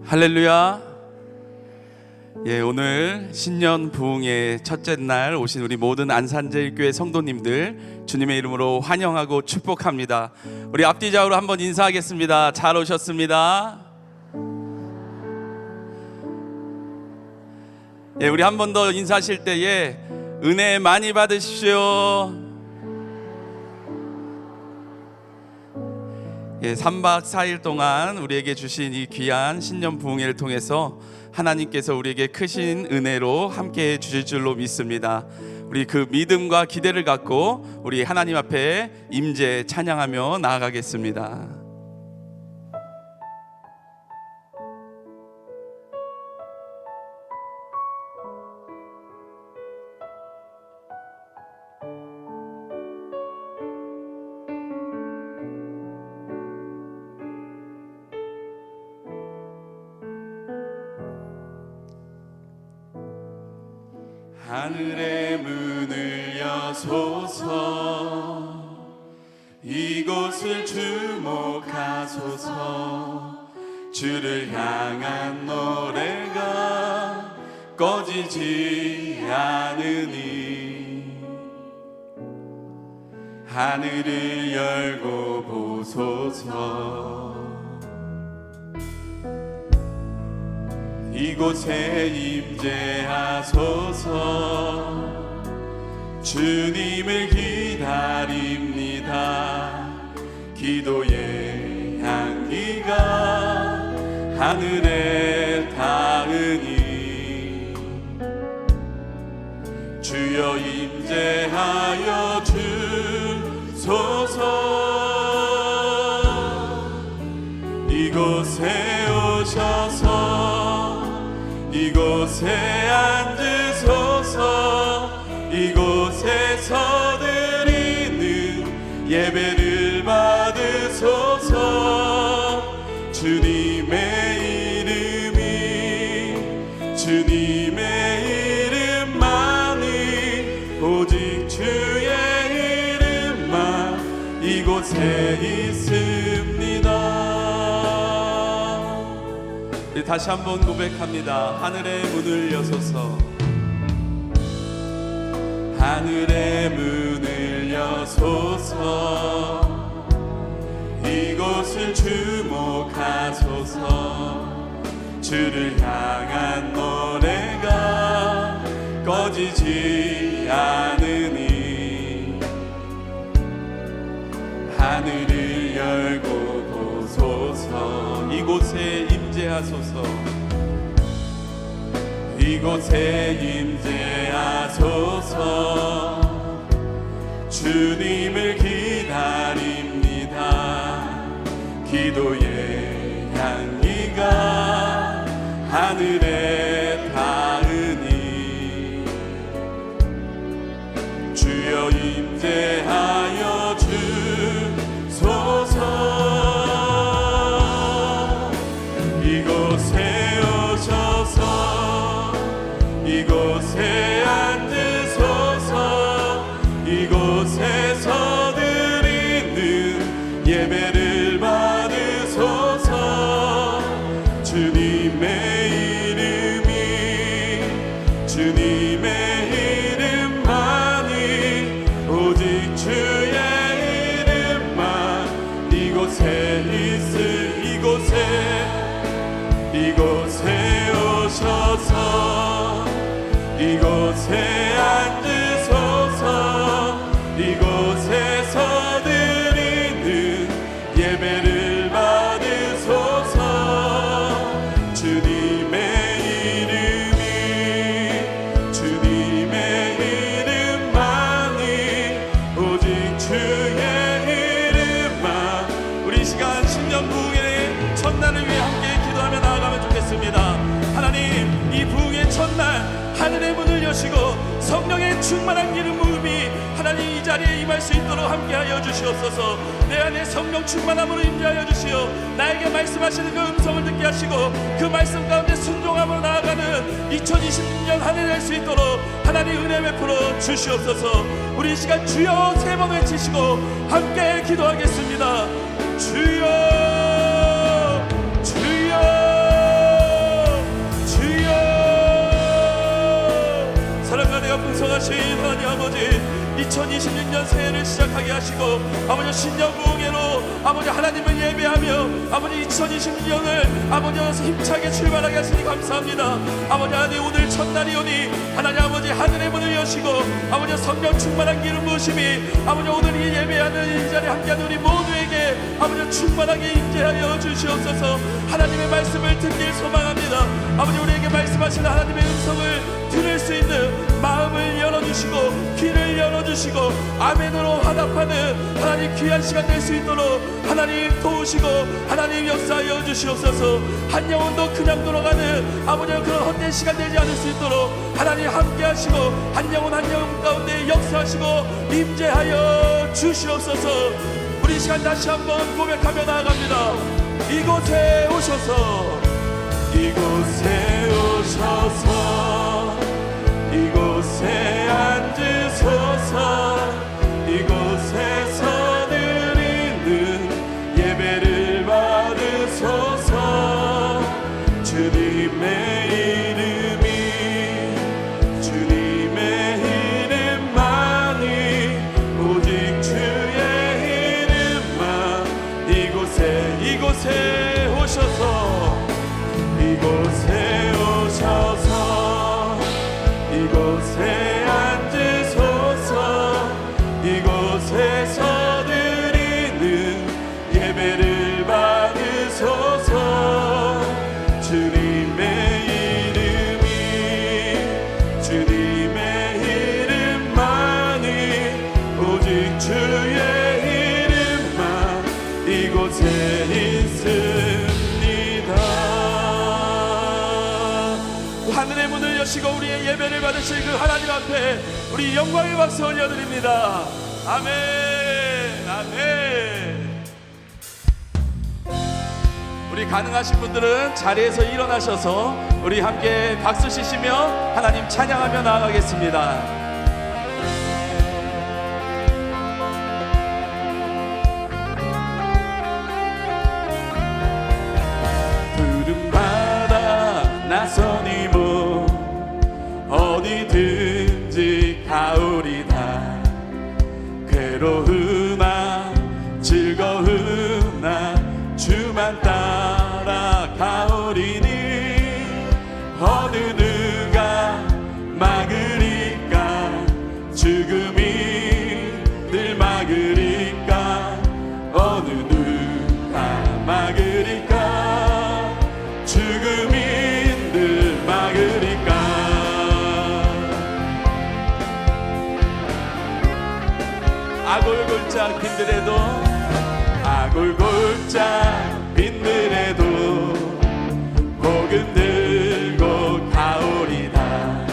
할렐루야. 오늘 신년 부흥의 첫째 날 오신 우리 모든 안산제일교회 성도님들 주님의 이름으로 환영하고 축복합니다. 우리 앞뒤 좌우로 한번 인사하겠습니다. 잘 오셨습니다. 우리 한 번 더 인사하실 때에 은혜 많이 받으십시오. 3박 4일 동안 우리에게 주신 이 귀한 신년 부흥회를 통해서 하나님께서 우리에게 크신 은혜로 함께해 주실 줄로 믿습니다. 우리 그 믿음과 기대를 갖고 우리 하나님 앞에 임재 찬양하며 나아가겠습니다. 하늘의 문을 여소서, 이곳을 주목하소서. 주를 향한 노래가 꺼지지 않으니 하늘을 열고 보소서. 이곳에 임재하소서. 주님을 기다립니다. 기도의 향기가 하늘에 닿으니 주여 임재하여 주소서. 이곳에 오셔서 이곳에 앉으소서. 이곳에서 드리는 예배를 받으소서. 주님의 이름이 주님의 이름만이 오직 주의 이름만 이곳에 있습니다. 다시 한번 고백합니다. 하늘의 문을 여소서. 하늘의 문을 여소서. 이곳을 주목하소서. 주를 향한 노래가 꺼지지 않으니 하늘을 열고 보소서. 이곳에 임재하소서. 이곳에 임재하소서. 주님을 기다립니다. 기도의 향기가 하늘에 닿으니 주여 임재하여 주소서. 이곳에 오셔서 이곳에 앉으소서. 이곳에서 드리는 예배를 받으소서. 주님의 이름이 주님의 이름만이 오직 주의 이름만 이곳에 이곳에 오셔서 이곳에 앉으소서. 이곳에서 드리는 예배를 받으소서. 주님의 이름이 주님의 이름만이 오직 주의 이름만. 우리 시간 신년 부흥의 첫날을 위해 함께 기도하며 나아가면 좋겠습니다. 하나님, 이 부흥의 첫날 하늘의 문을 여시고 성령의 충만한 기름 부음이 하나님 이 자리에 임할 수 있도록 함께하여 주시옵소서. 내 안에 성령 충만함으로 임재하여 주시어 나에게 말씀하시는 그 음성을 듣게 하시고 그 말씀 가운데 순종함으로 나아가는 2026년 한 해 될 수 있도록 하나님 은혜 베풀어 주시옵소서. 우리 이 시간 주여 세 번 외치시고 함께 기도하겠습니다. 주여 주여 할렐루야 풍성하신 하나님 아버지 2026년 새해를 시작하게 하시고 아버지 신년부흥회로 아버지 하나님을 예배하며 아버지 2026년을 아버지 힘차게 출발하게 하시니 감사합니다. 아버지 하나님 오늘 첫날이오니 하나님 아버지 하늘의 문을 여시고 아버지 성령 충만한 기름 부으심이 아버지 오늘 이 예배하는 이 자리에 함께하는 우리 모두에게 아버지 충만하게 임재하여 주시옵소서. 하나님의 말씀을 듣길 소망합니다. 아버지 우리에게 말씀하시는 하나님의 음성을 들을 수 있는 마음을 열어주시고 귀를 열어주시고 아멘으로 화답하는 하나님 귀한 시간 될 수 있도록 하나님 도우시고 하나님 역사하여 주시옵소서. 한 영혼도 그냥 돌아가는 아버지 그런 헛된 시간 되지 않을 수 있도록 하나님 함께 하시고 한 영혼 한 영혼 가운데 역사하시고 임재하여 주시옵소서. 우리 시간 다시 한번 고백하며 나아갑니다. 이곳에 오셔서 이곳에 오셔서 이곳에 앉으소서. 이곳에서 드리는 예배를 받으소서. 주님의 이름이 주님의 이름만이 오직 주의 이름만 이곳에 오셔서 이곳에 오셔서 이곳에 앉으소서. 이곳에서 드리는 예배를 받으소서. 주님의 이름이 주님의 이름만이 오직 주의 이름만 이곳에 있습니다. 하늘의 문을 여시고 우리의 예배를 받으실 그 하나님 앞에 우리 영광의 박수 올려드립니다. 아멘 아멘. 우리 가능하신 분들은 자리에서 일어나셔서 우리 함께 박수 치시며 하나님 찬양하며 나아가겠습니다. 나선 이모 어디든지 가오리다. 괴로우나 즐거우나 주만 따라 가오리니 어느 누가 막으리까. 죽음이 늘 막으리까. 어느 누가 막으리까. 죽음이 막으리까. 아골골짝 빈들에도 아골골짝 빈들에도 복음 들고 가오리다.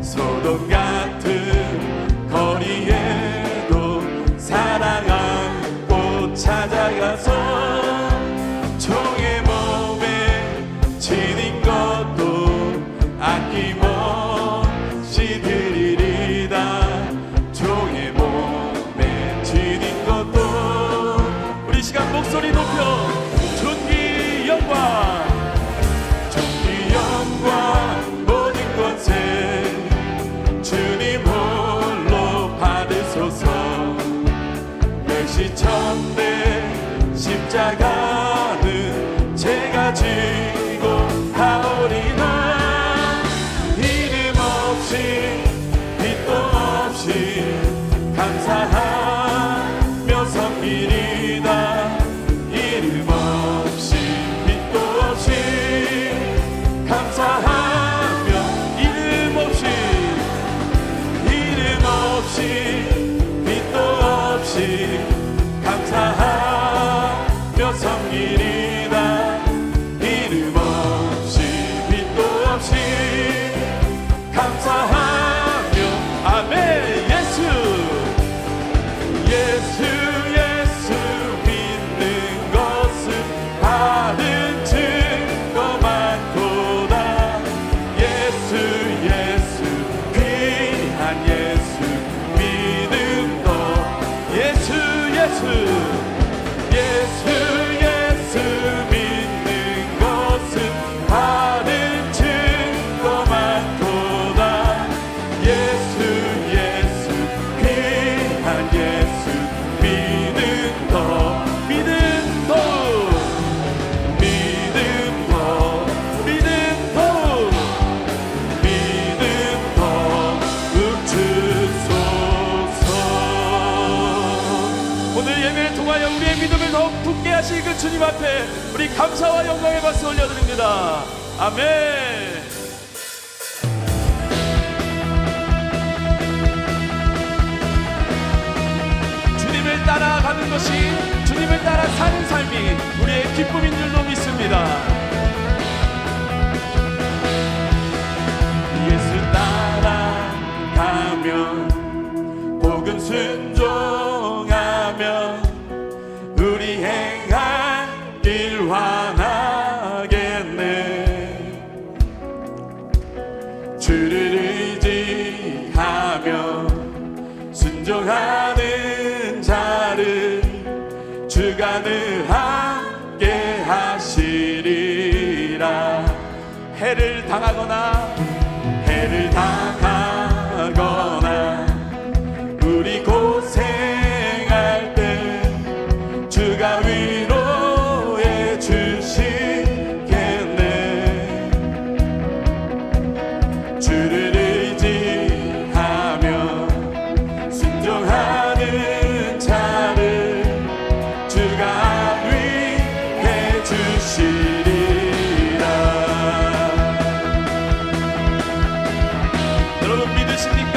소돔 같은 거리에도 사랑 안고 찾아가서 종의 몸에 지닌 것도 아낌없이 드리리다. 종의 몸에 지닌 것도 우리 시간 목소리 높여 존귀 영광 존귀 영광 모든 것에 주님 우리의 믿음을 더욱 굳게 하실 그 주님 앞에 우리 감사와 영광의 박수 올려드립니다. 아멘. 주님을 따라가는 것이, 주님을 따라 사는 삶이 우리의 기쁨인 줄로 믿습니다. 예수 따라가면, 복음 순종하면 우리 행할 길 환하겠네. 주를 의지하며 순종하는 자를 주가 늘 함께 하시리라. 해를 당하거나 우리 고생할 때 주가 위로해 주시겠네. 주를 의지하며 순종하는 자를 주가 위해 주시리라. 여러분 믿으십니까?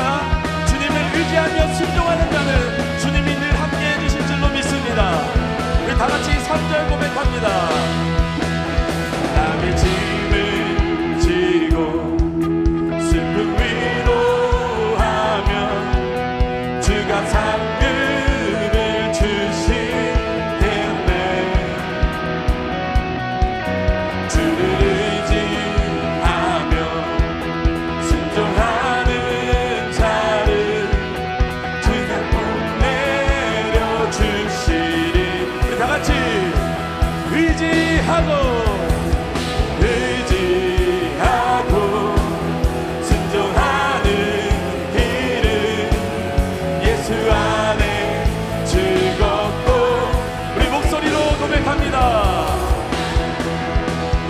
주님을 의지하며 순종하는 자는 주님이 늘 함께해 주실 줄로 믿습니다. 우리 다같이 3절 고백합니다. 남의 짐을 지고 슬픔 위로하며 주가 상급을 주시겠네. 주를 의지하며 순종하는 자를 주가 꼭 내려주시리. 우리 다같이 의지하고 순종하는 길은 예수 안에 즐겁고. 우리 목소리로 고백합니다.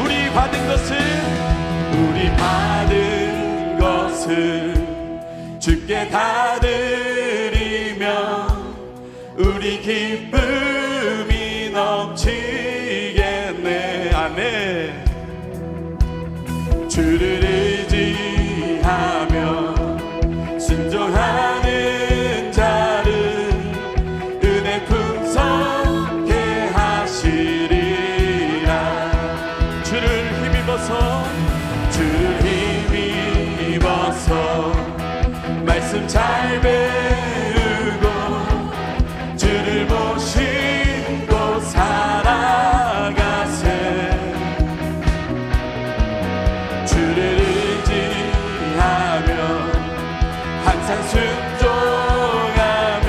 우리 받은 것을 주께 다 드리며 우리 기쁨이 넘치겠네. 아멘. 주를 의지하며 순종하는 자를 은혜 풍성케 하시리라. 주를 힘입어서 말씀 잘 배우고 주를 모시고 살아가세. 주를 의지하며 항상 순종하며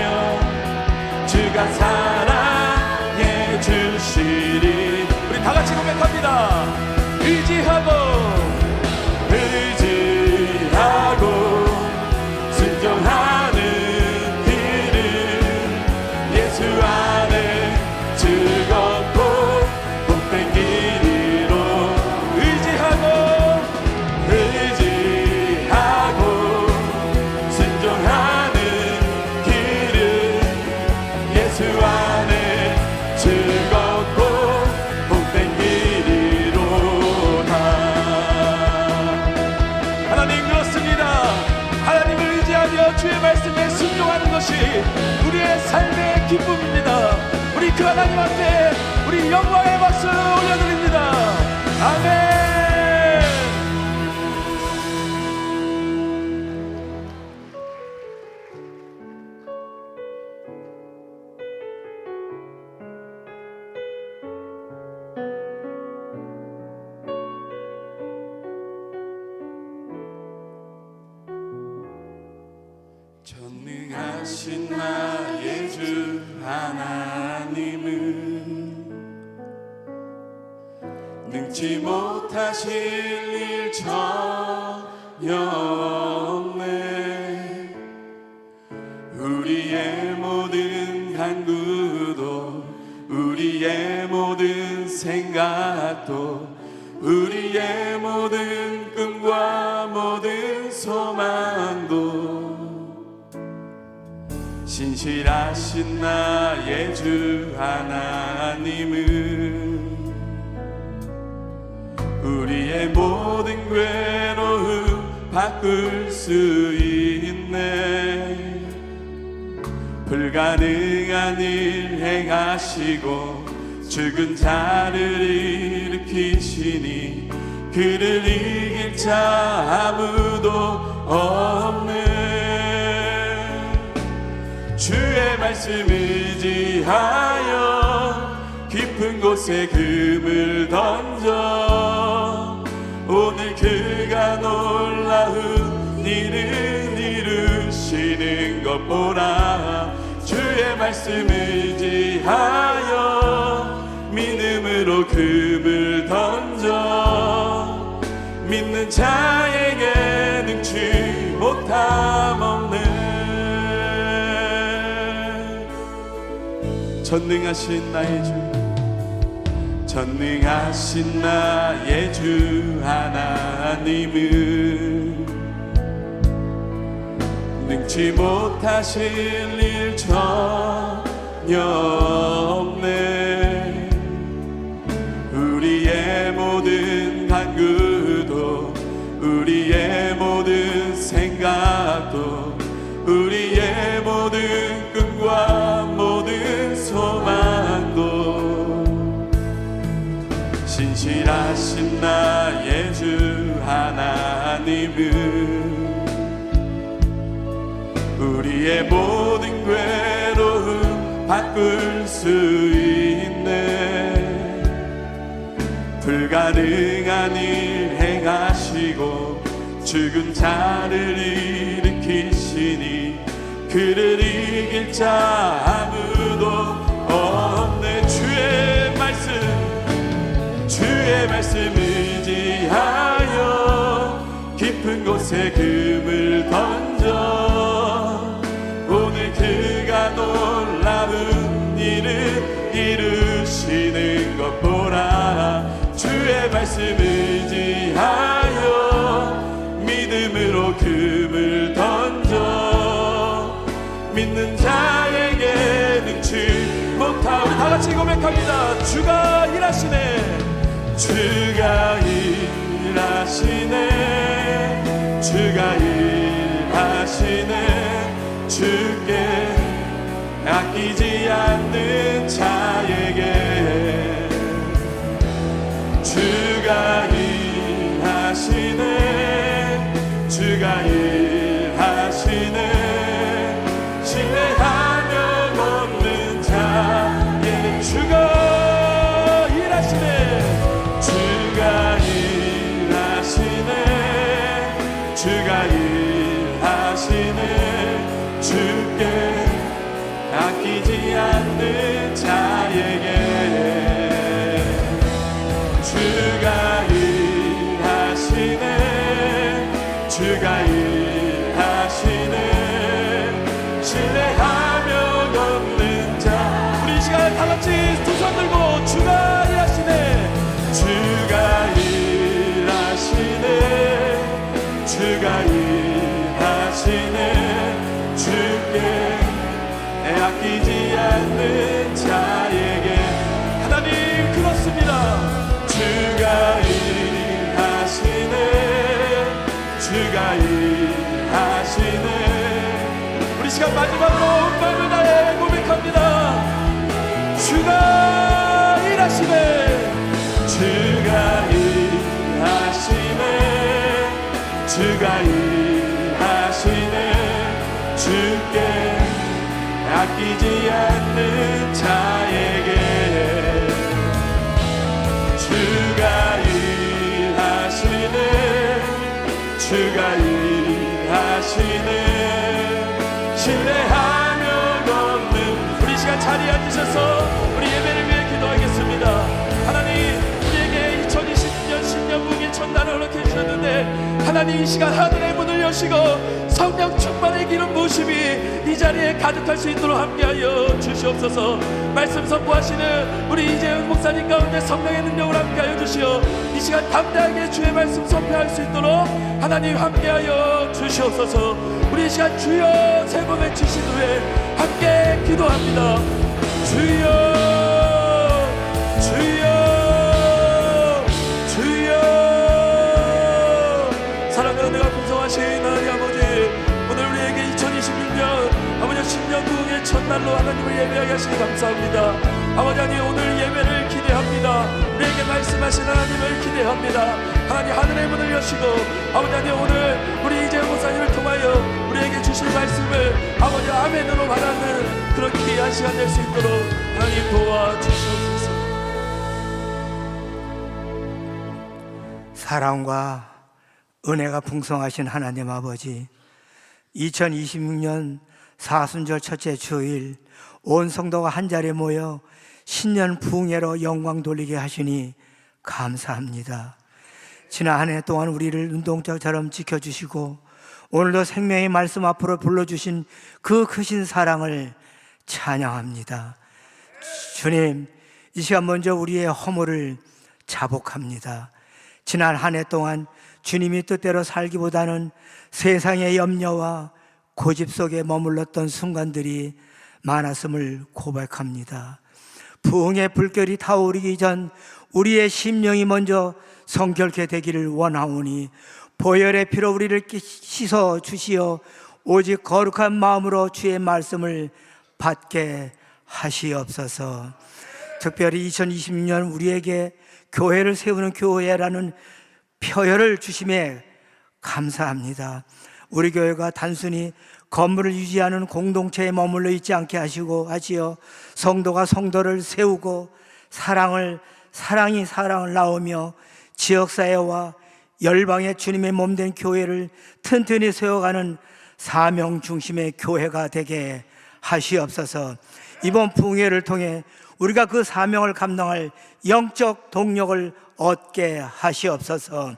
주가 사랑해 주시리. 우리 다같이 고백합니다. 의지하고 순종하는 길은 예수 안에 즐겁고 복된 길이로. 의지하고 순종하는 길은 예수 안에 즐겁고 복된 길이로다. 하나님 그렇습니다. 하나님을 의지하며 주의 말씀에 순종하는 것이 우리의 삶의 기쁨입니다. 우리 그 하나님 앞에 우리 영광의 박수 올려드립니다. 아멘. 전능하신 나의 주 하나님은 능치 못하실 일 전혀 없네. 우리의 모든 간구도 우리의 모든 생각도 우리의 모든 꿈과 모든 소망도 신실하신 나의 주 하나님은 우리의 모든 괴로움 바꿀 수 있네. 불가능한 일 행하시고 죽은 자를 일으키시니 그를 이길 자 아무도 없네. 주의 말씀 의지하여 깊은 곳에 금을 던져 오늘 그가 놀라운 일을 이루시는 것 보라. 주의 말씀 의지하여 믿음으로 금을 던져 믿는 자에게 능치 못함 없네. 전능하신 나의 주, 전능하신 나의 주 하나님은 능치 못하실 일 전혀 없네. 우리의 모든 간구도 우리의 모든 생각도 우리의 모든 꿈과 모든 소망도 신실하신 나의 주 하나님은 우리의 모든 괴로움 바꿀 수 있네. 불가능한 일 행하시고 죽은 자를 일으키시니 그를 이길 자 아무도 없네. 주의 말씀 의지하여 깊은 곳에 금을 던져 오늘 그가 놀라운 일을 이루시는 것 보라. 주의 말씀 의지하여 믿음으로 금을 던져 믿는 자에게 능치 못하. 우리 다같이 고백합니다. 주가 일하시네. 주가 일하시네. 주가 일하시네. 주께 아끼지 않는 자에게 주가 일하시네. 주가 일하시네. 신뢰하며 걷는 자에게 주가 일하시네. 주가 일하시네. 주가 일하시네. 주께 아끼지 않는 자에게 주가 일하시네. 주가 일하시네. 신뢰하며 걷는 자. 우리 이 시간 다같이 두 손 들고 주가 일하시네. 주가 일하시네. 주가 일하시네. 주께 아끼지 않는 자에게 하나님 그렇습니다. 주가 일하시네. 주가 일하시네. 우리 시간 마지막으로 온 마음을 다해 고백합니다. 주가 일하시네. 주가 일하시네. 주가 일하시네. 주께 아끼지 않는 자에게 주가 일하시네. 주가 일하시네. 신뢰하며 걷는. 우리 시간 자리에 앉으셔서 우리 예배를 위해 기도하겠습니다. 하나님 우리에게 2020년 신년부기 첫날을 허락해 주셨는데 하나님 이 시간 하늘의 문을 여시고 성령 충만의 기름 부으심이 이 자리에 가득할 수 있도록 함께하여 주시옵소서. 말씀 선포하시는 우리 이재훈 목사님 가운데 성령의 능력을 함께하여 주시어 이 시간 담대하게 주의 말씀 선포할 수 있도록 하나님 함께하여 주시옵소서. 우리 이 시간 주여 세 번 외치신 후에 함께 기도합니다. 주여 주여 주여. 사랑과 은혜가 풍성하신 하나님 아버지, 오늘 우리에게 2026년 아버지 신년 부흥의 첫날로 하나님을 예배하게 하시니 감사합니다. 아버지 하나님, 오늘 예배를 기대합니다. 우리에게 말씀하신 하나님을 기대합니다. 하나님, 하늘의 문을 여시고 아버지 하나님, 오늘 우리 이재 목사님을 통하여 우리에게 주실 말씀을 아버지 아멘으로 받아는 그런 귀한 시간 될 수 있도록 하나님 도와주시옵소서. 사랑과 은혜가 풍성하신 하나님 아버지, 2026년 사순절 첫째 주일 온 성도가 한자리에 모여 신년 부흥회로 영광 돌리게 하시니 감사합니다. 지난 한 해 동안 우리를 눈동자처럼 지켜주시고 오늘도 생명의 말씀 앞으로 불러주신 그 크신 사랑을 찬양합니다. 주님, 이 시간 먼저 우리의 허물을 자복합니다. 지난 한 해 동안 주님이 뜻대로 살기보다는 세상의 염려와 고집 속에 머물렀던 순간들이 많았음을 고백합니다. 부흥의 불결이 타오르기 전 우리의 심령이 먼저 성결케 되기를 원하오니 보혈의 피로 우리를 씻어 주시어 오직 거룩한 마음으로 주의 말씀을 받게 하시옵소서. 특별히 2026년 우리에게 교회를 세우는 교회라는 표현을 주심에 감사합니다. 우리 교회가 단순히 건물을 유지하는 공동체에 머물러 있지 않게 하시어 성도가 성도를 세우고 사랑이 사랑을 낳으며 지역사회와 열방의 주님의 몸된 교회를 튼튼히 세워가는 사명 중심의 교회가 되게 하시옵소서. 이번 부흥회를 통해 우리가 그 사명을 감당할 영적 동력을 얻게 하시옵소서.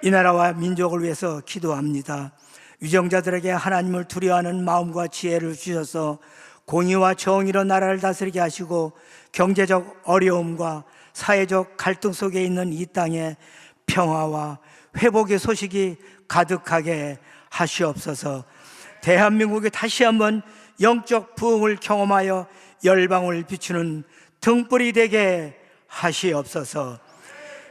이 나라와 민족을 위해서 기도합니다. 위정자들에게 하나님을 두려워하는 마음과 지혜를 주셔서 공의와 정의로 나라를 다스리게 하시고 경제적 어려움과 사회적 갈등 속에 있는 이 땅에 평화와 회복의 소식이 가득하게 하시옵소서. 대한민국이 다시 한번 영적 부흥을 경험하여 열방을 비추는 등불이 되게 하시옵소서.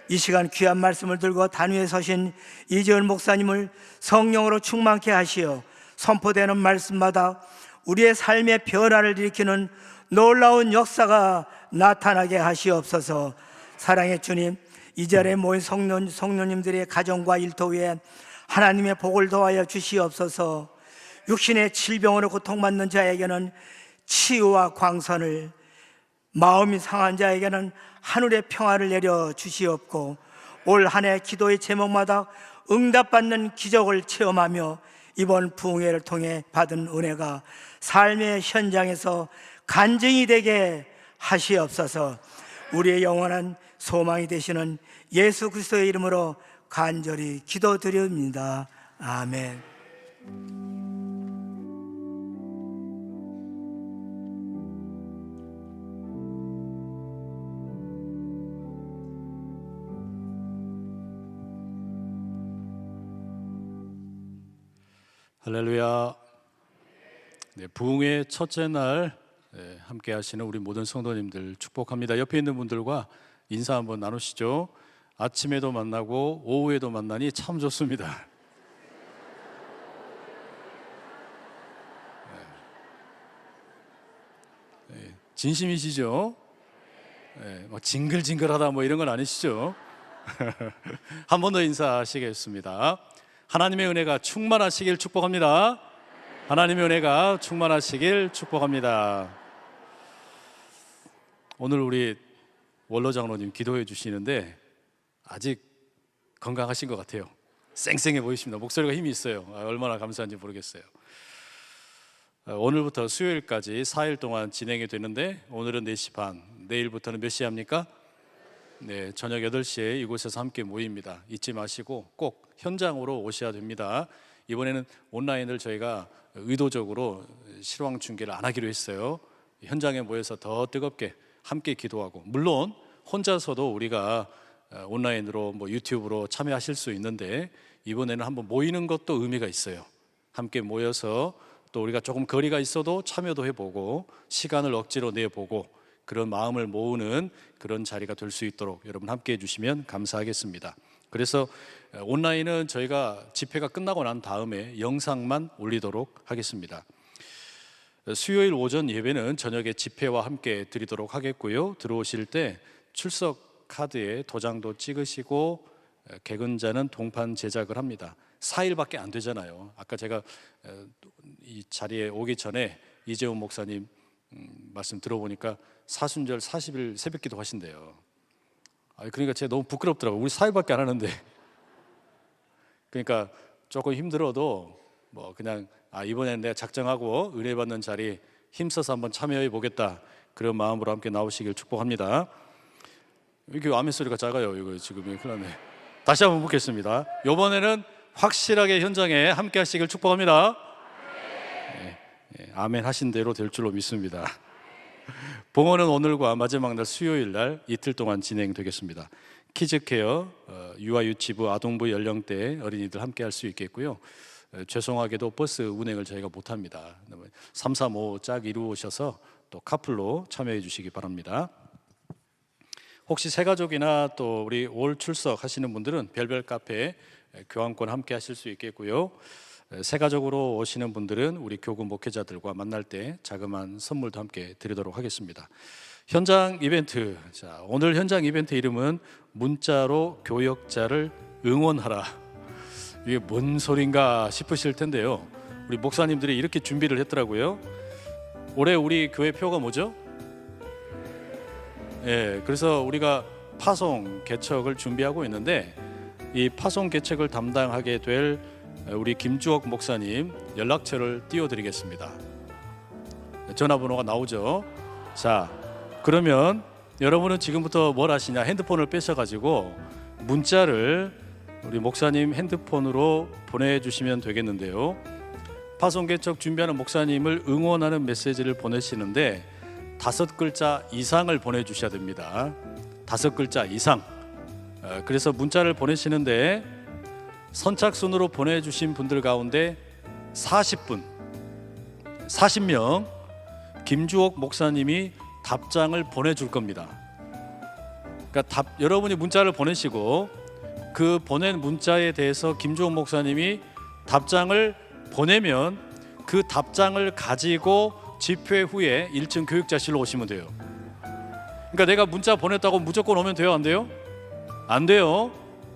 이 시간 귀한 말씀을 들고 단위에 서신 이재훈 목사님을 성령으로 충만케 하시어 선포되는 말씀마다 우리의 삶의 변화를 일으키는 놀라운 역사가 나타나게 하시옵소서. 사랑의 주님, 이 자리에 모인 성도님들의 가정과 일터 위에 하나님의 복을 더하여 주시옵소서. 육신의 질병으로 고통받는 자에게는 치유와 광선을, 마음이 상한 자에게는 하늘의 평화를 내려 주시옵고 올 한 해 기도의 제목마다 응답받는 기적을 체험하며 이번 부흥회를 통해 받은 은혜가 삶의 현장에서 간증이 되게 하시옵소서. 우리의 영원한 소망이 되시는 예수 그리스도의 이름으로 간절히 기도드립니다. 아멘. 할렐루야. 네, 부흥의 첫째 날 함께 하시는 우리 모든 성도님들 축복합니다. 옆에 있는 분들과 인사 한번 나누시죠. 아침에도 만나고 오후에도 만나니 참 좋습니다. 진심이시죠? 막 징글징글하다 뭐 이런 건 아니시죠? 한 번 더 인사하시겠습니다. 하나님의 은혜가 충만하시길 축복합니다. 하나님의 은혜가 충만하시길 축복합니다. 오늘 우리 원로 장로님 기도해 주시는데 아직 건강하신 것 같아요. 쌩쌩해 보이십니다. 목소리가 힘이 있어요. 얼마나 감사한지 모르겠어요. 오늘부터 수요일까지 4일 동안 진행이 되는데 오늘은 4시 반, 내일부터는 몇 시에 합니까? 네, 저녁 8시에 이곳에서 함께 모입니다. 잊지 마시고 꼭 현장으로 오셔야 됩니다. 이번에는 온라인을 저희가 의도적으로 실황 중계를 안 하기로 했어요. 현장에 모여서 더 뜨겁게 함께 기도하고, 물론 혼자서도 우리가 온라인으로 유튜브로 참여하실 수 있는데 이번에는 한번 모이는 것도 의미가 있어요. 함께 모여서 또 우리가 조금 거리가 있어도 참여도 해보고 시간을 억지로 내보고 그런 마음을 모으는 그런 자리가 될 수 있도록 여러분 함께 해주시면 감사하겠습니다. 그래서 온라인은 저희가 집회가 끝나고 난 다음에 영상만 올리도록 하겠습니다. 수요일 오전 예배는 저녁에 집회와 함께 드리도록 하겠고요. 들어오실 때 출석 카드에 도장도 찍으시고 개근자는 동판 제작을 합니다. 4일밖에 안 되잖아요. 아까 제가 이 자리에 오기 전에 이재훈 목사님 말씀 들어보니까 사순절 40일 새벽기도 하신대요. 그러니까 제가 너무 부끄럽더라고요. 우리 4일밖에 안 하는데. 그러니까 조금 힘들어도 뭐 그냥 이번에는 내가 작정하고 은혜 받는 자리 힘써서 한번 참여해 보겠다, 그런 마음으로 함께 나오시길 축복합니다. 이렇게 아멘 소리가 작아요. 이거 지금 큰일 났네. 다시 한번 묻겠습니다. 이번에는 확실하게 현장에 함께 하시길 축복합니다. 아멘 하신 대로 될 줄로 믿습니다. 봉헌은 오늘과 마지막 날 수요일 날 이틀 동안 진행되겠습니다. 키즈케어, 유아유치부, 아동부 연령대 어린이들 함께 할 수 있겠고요. 죄송하게도 버스 운행을 저희가 못합니다. 3, 3, 5 짝 이루셔서 또 카풀로 참여해 주시기 바랍니다. 혹시 새가족이나 또 우리 올 출석하시는 분들은 별별 카페 교환권 함께 하실 수 있겠고요. 새가족으로 오시는 분들은 우리 교구 목회자들과 만날 때 자그마한 선물도 함께 드리도록 하겠습니다. 현장 이벤트, 자, 오늘 현장 이벤트 이름은 문자로 교역자를 응원하라. 이게 뭔 소린가 싶으실 텐데요. 우리 목사님들이 이렇게 준비를 했더라고요. 올해 우리 교회 표가 뭐죠? 그래서 우리가 파송 개척을 준비하고 있는데 이 파송 개척을 담당하게 될 우리 김주옥 목사님 연락처를 띄워드리겠습니다. 전화번호가 나오죠. 자, 그러면 여러분은 지금부터 뭘 하시냐? 핸드폰을 빼셔가지고 문자를 우리 목사님 핸드폰으로 보내주시면 되겠는데요. 파송 개척 준비하는 목사님을 응원하는 메시지를 보내시는데 5글자 이상을 보내주셔야 됩니다. 5글자 이상. 그래서 문자를 보내시는데 선착순으로 보내주신 분들 가운데 40명 김주옥 목사님이 답장을 보내줄 겁니다. 그러니까 여러분이 문자를 보내시고 그 보낸 문자에 대해서 김주옥 목사님이 답장을 보내면 그 답장을 가지고 집회 후에 1층 교육자실로 오시면 돼요. 그러니까 내가 문자 보냈다고 무조건 오면 돼요? 안 돼요? 안 돼요.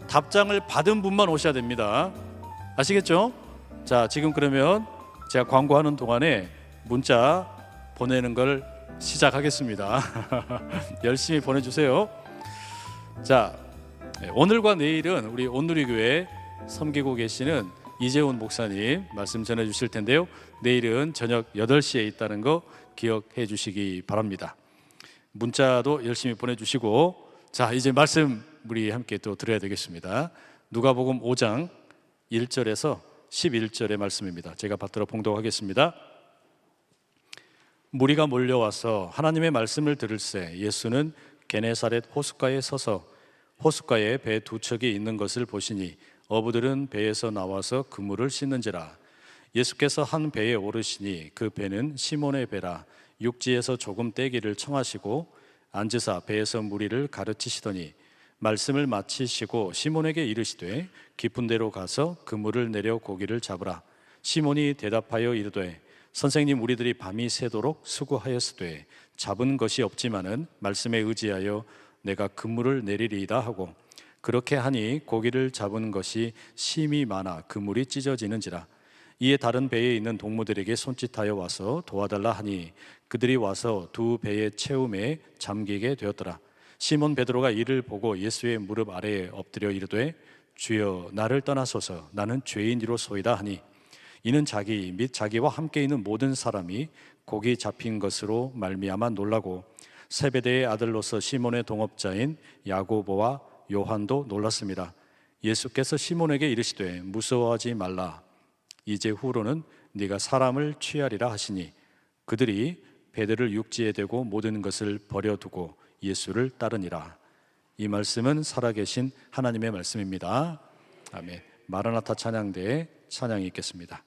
답장을 받은 분만 오셔야 됩니다. 아시겠죠? 자, 지금 그러면 제가 광고하는 동안에 문자 보내는 걸 시작하겠습니다. 열심히 보내주세요. 자, 오늘과 내일은 우리 온누리교회 섬기고 계시는 이재훈 목사님 말씀 전해주실 텐데요. 내일은 저녁 8시에 있다는 거 기억해 주시기 바랍니다. 문자도 열심히 보내주시고, 자, 이제 말씀 우리 함께 또 들어야 되겠습니다. 누가복음 5장 1절에서 11절의 말씀입니다. 제가 받들어 봉독하겠습니다. 무리가 몰려와서 하나님의 말씀을 들을새 예수는 게네사렛 호숫가에 서서 호숫가에 배 2척이 있는 것을 보시니 어부들은 배에서 나와서 그물을 씻는지라. 예수께서 한 배에 오르시니 그 배는 시몬의 배라. 육지에서 조금 떼기를 청하시고 앉으사 배에서 무리를 가르치시더니 말씀을 마치시고 시몬에게 이르시되 깊은 데로 가서 그물을 내려 고기를 잡으라. 시몬이 대답하여 이르되 선생님, 우리들이 밤이 새도록 수고하였으되 잡은 것이 없지만은 말씀에 의지하여 내가 그물을 내리리이다 하고, 그렇게 하니 고기를 잡은 것이 심이 많아 그물이 찢어지는지라. 이에 다른 배에 있는 동무들에게 손짓하여 와서 도와달라 하니 그들이 와서 2배의 채움에 잠기게 되었더라. 시몬 베드로가 이를 보고 예수의 무릎 아래에 엎드려 이르되 주여, 나를 떠나소서, 나는 죄인이로소이다 하니, 이는 자기 및 자기와 함께 있는 모든 사람이 고기 잡힌 것으로 말미암아 놀라고 세베대의 아들로서 시몬의 동업자인 야고보와 요한도 놀랐습니다. 예수께서 시몬에게 이르시되 무서워하지 말라. 이제 후로는 네가 사람을 취하리라 하시니 그들이 배들을 육지에 대고 모든 것을 버려두고 예수를 따르니라. 이 말씀은 살아계신 하나님의 말씀입니다. 아멘. 마라나타 찬양대에 찬양이 있겠습니다.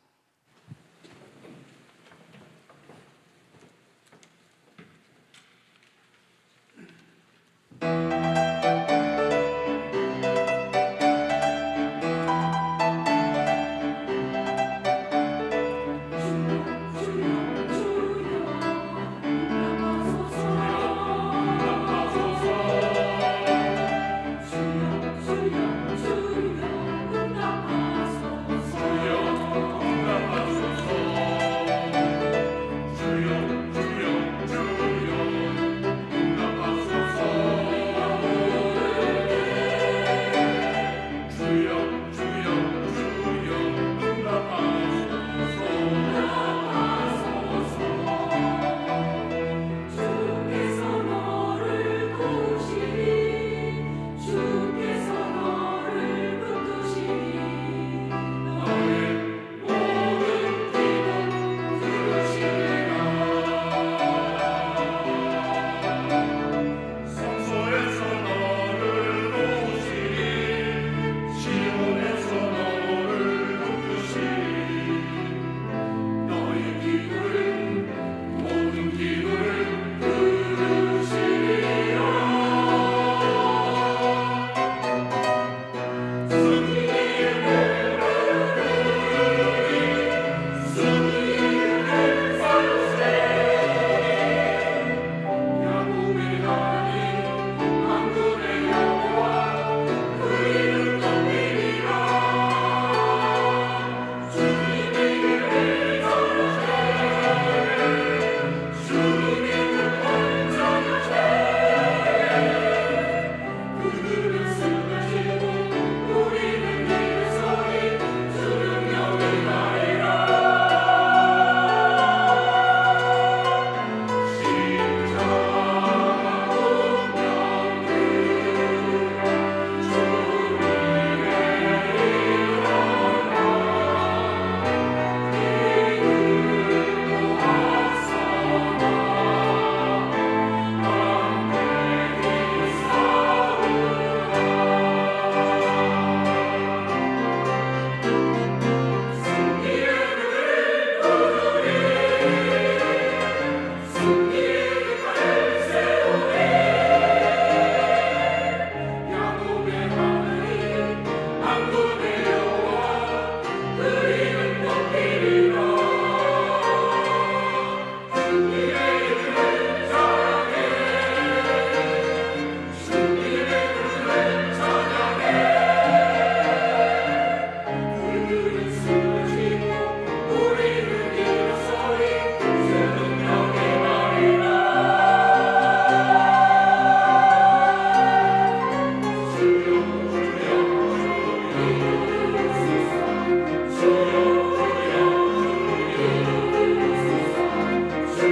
네,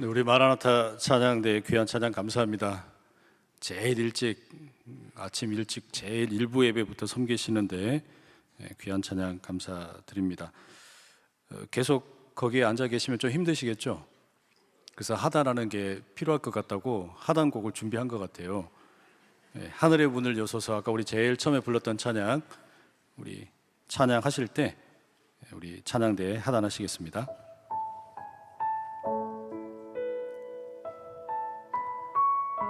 우리 마라나타 찬양대 귀한 찬양 감사합니다. 제일 일찍 아침 일찍 제일 일부 예배부터 섬기시는데 귀한 찬양 감사드립니다. 계속 거기에 앉아 계시면 좀 힘드시겠죠? 그래서 하단하는 게 필요할 것 같다고 하단곡을 준비한 것 같아요. 하늘의 문을 여소서, 아까 우리 제일 처음에 불렀던 찬양, 우리 찬양하실 때 우리 찬양대에 하단하시겠습니다.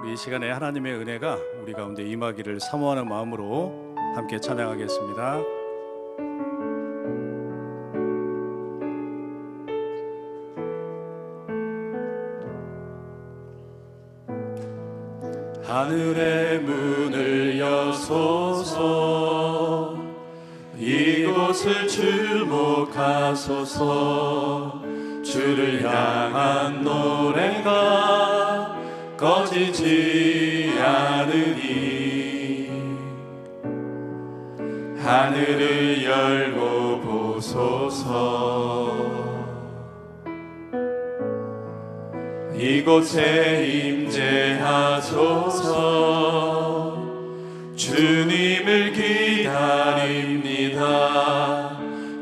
우리 이 시간에 하나님의 은혜가 우리 가운데 임하기를 사모하는 마음으로 함께 찬양하겠습니다. 하늘의 문을 여소서, 이곳을 주목하소서. 주를 향한 노래가 꺼지지 않으니 하늘을 열고 보소서. 이곳에 임재하소서. 주님을 기다립니다.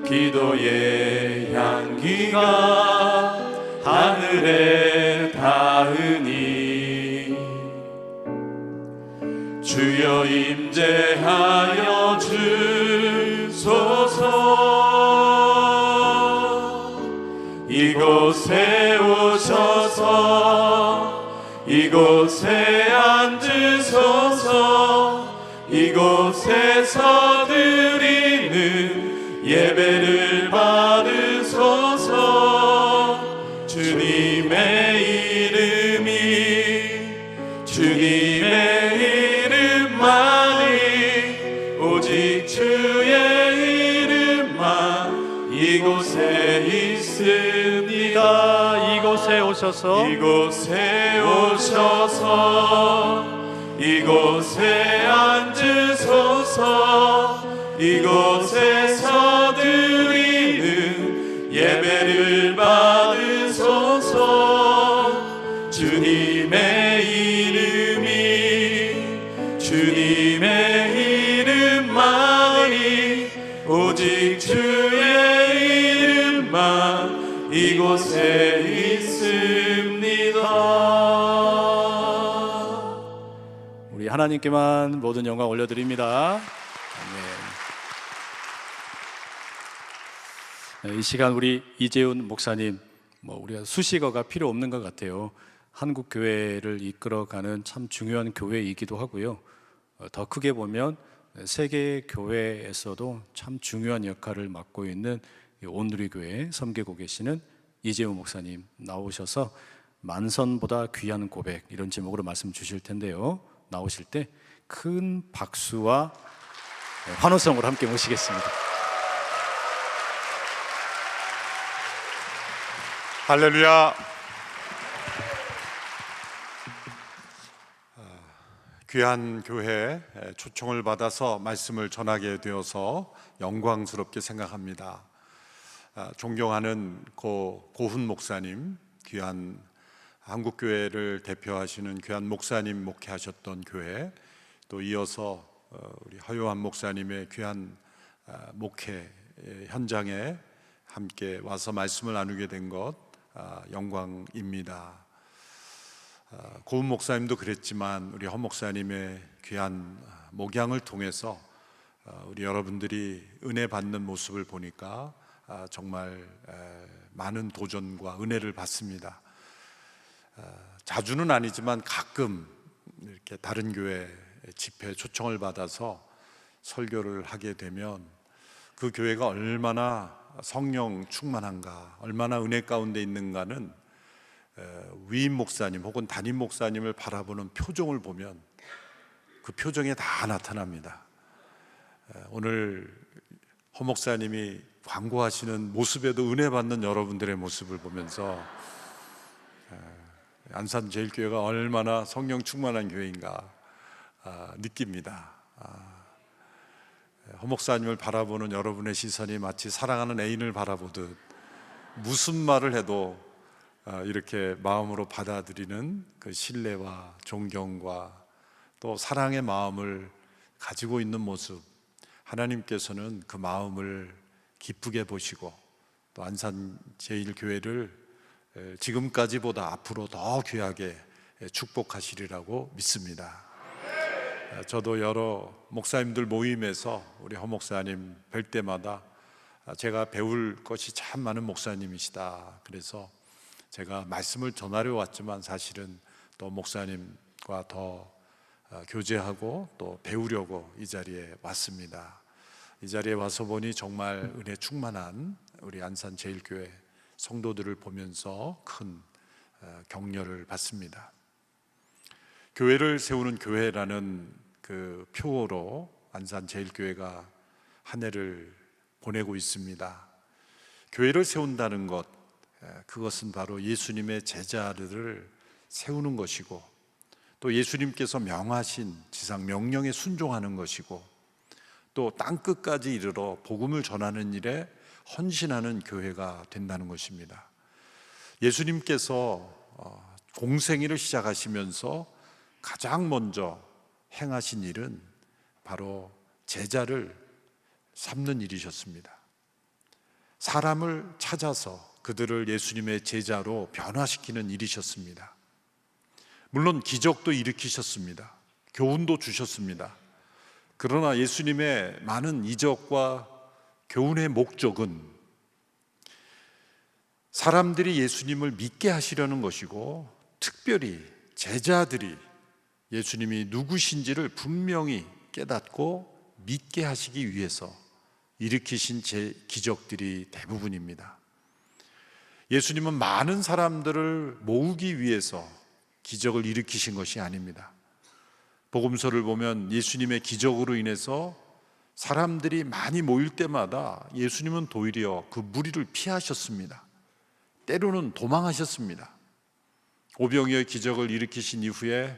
기도의 향기가 하늘에 닿으니 주여 임재하여 주소서. 이곳에 오셔서 이곳에 앉으소서. 이곳에서 드리는 예배를 받으소서. 주님의 이름이 주님의 이름만이 오직 주의 이름만 이곳에 있습니다. 이곳에 오셔서 이곳에 오셔서 이곳에 앉으소서. 이곳에서 드리는 예배를 받으소서. 주님의 이름이 주님의 이름만이 오직 주의 이름만 이곳에 있습니다. 우리 하나님께만 모든 영광 올려드립니다. 아멘. 이 시간 우리 이재훈 목사님, 우리가 수식어가 필요 없는 것 같아요. 한국 교회를 이끌어가는 참 중요한 교회이기도 하고요. 더 크게 보면 세계 교회에서도 참 중요한 역할을 맡고 있는 온누리교회 섬기고 계시는 이재훈 목사님 나오셔서 만선보다 귀한 고백, 이런 제목으로 말씀 주실 텐데요. 나오실 때 큰 박수와 환호성으로 함께 모시겠습니다. 할렐루야. 귀한 교회 초청을 받아서 말씀을 전하게 되어서 영광스럽게 생각합니다. 존경하는 고훈 목사님, 귀한 한국교회를 대표하시는 귀한 목사님 목회하셨던 교회, 또 이어서 우리 허요한 목사님의 귀한 목회 현장에 함께 와서 말씀을 나누게 된 것 영광입니다. 고은 목사님도 그랬지만 우리 허 목사님의 귀한 목양을 통해서 우리 여러분들이 은혜 받는 모습을 보니까 정말 많은 도전과 은혜를 받습니다. 자주는 아니지만 가끔 이렇게 다른 교회 집회 초청을 받아서 설교를 하게 되면 그 교회가 얼마나 성령 충만한가, 얼마나 은혜 가운데 있는가는 위임 목사님 혹은 담임 목사님을 바라보는 표정을 보면 그 표정에 다 나타납니다. 오늘 허 목사님이 광고하시는 모습에도 은혜 받는 여러분들의 모습을 보면서 안산제일교회가 얼마나 성령 충만한 교회인가 느낍니다. 허 목사님을 바라보는 여러분의 시선이 마치 사랑하는 애인을 바라보듯 무슨 말을 해도 이렇게 마음으로 받아들이는 그 신뢰와 존경과 또 사랑의 마음을 가지고 있는 모습, 하나님께서는 그 마음을 기쁘게 보시고 또 안산제일교회를 지금까지보다 앞으로 더 귀하게 축복하시리라고 믿습니다. 저도 여러 목사님들 모임에서 우리 허 목사님 뵐 때마다 제가 배울 것이 참 많은 목사님이시다. 그래서 제가 말씀을 전하려 왔지만 사실은 또 목사님과 더 교제하고 또 배우려고 이 자리에 왔습니다. 이 자리에 와서 보니 정말 은혜 충만한 우리 안산제일교회 성도들을 보면서 큰 격려를 받습니다. 교회를 세우는 교회라는 그 표어로 안산제일교회가 한 해를 보내고 있습니다. 교회를 세운다는 것, 그것은 바로 예수님의 제자들을 세우는 것이고 또 예수님께서 명하신 지상 명령에 순종하는 것이고 또 땅끝까지 이르러 복음을 전하는 일에 헌신하는 교회가 된다는 것입니다. 예수님께서 공생애를 시작하시면서 가장 먼저 행하신 일은 바로 제자를 삼는 일이셨습니다. 사람을 찾아서 그들을 예수님의 제자로 변화시키는 일이셨습니다. 물론 기적도 일으키셨습니다. 교훈도 주셨습니다. 그러나 예수님의 많은 이적과 교훈의 목적은 사람들이 예수님을 믿게 하시려는 것이고 특별히 제자들이 예수님이 누구신지를 분명히 깨닫고 믿게 하시기 위해서 일으키신 기적들이 대부분입니다. 예수님은 많은 사람들을 모으기 위해서 기적을 일으키신 것이 아닙니다. 복음서를 보면 예수님의 기적으로 인해서 사람들이 많이 모일 때마다 예수님은 도리어 그 무리를 피하셨습니다. 때로는 도망하셨습니다. 오병이어의 기적을 일으키신 이후에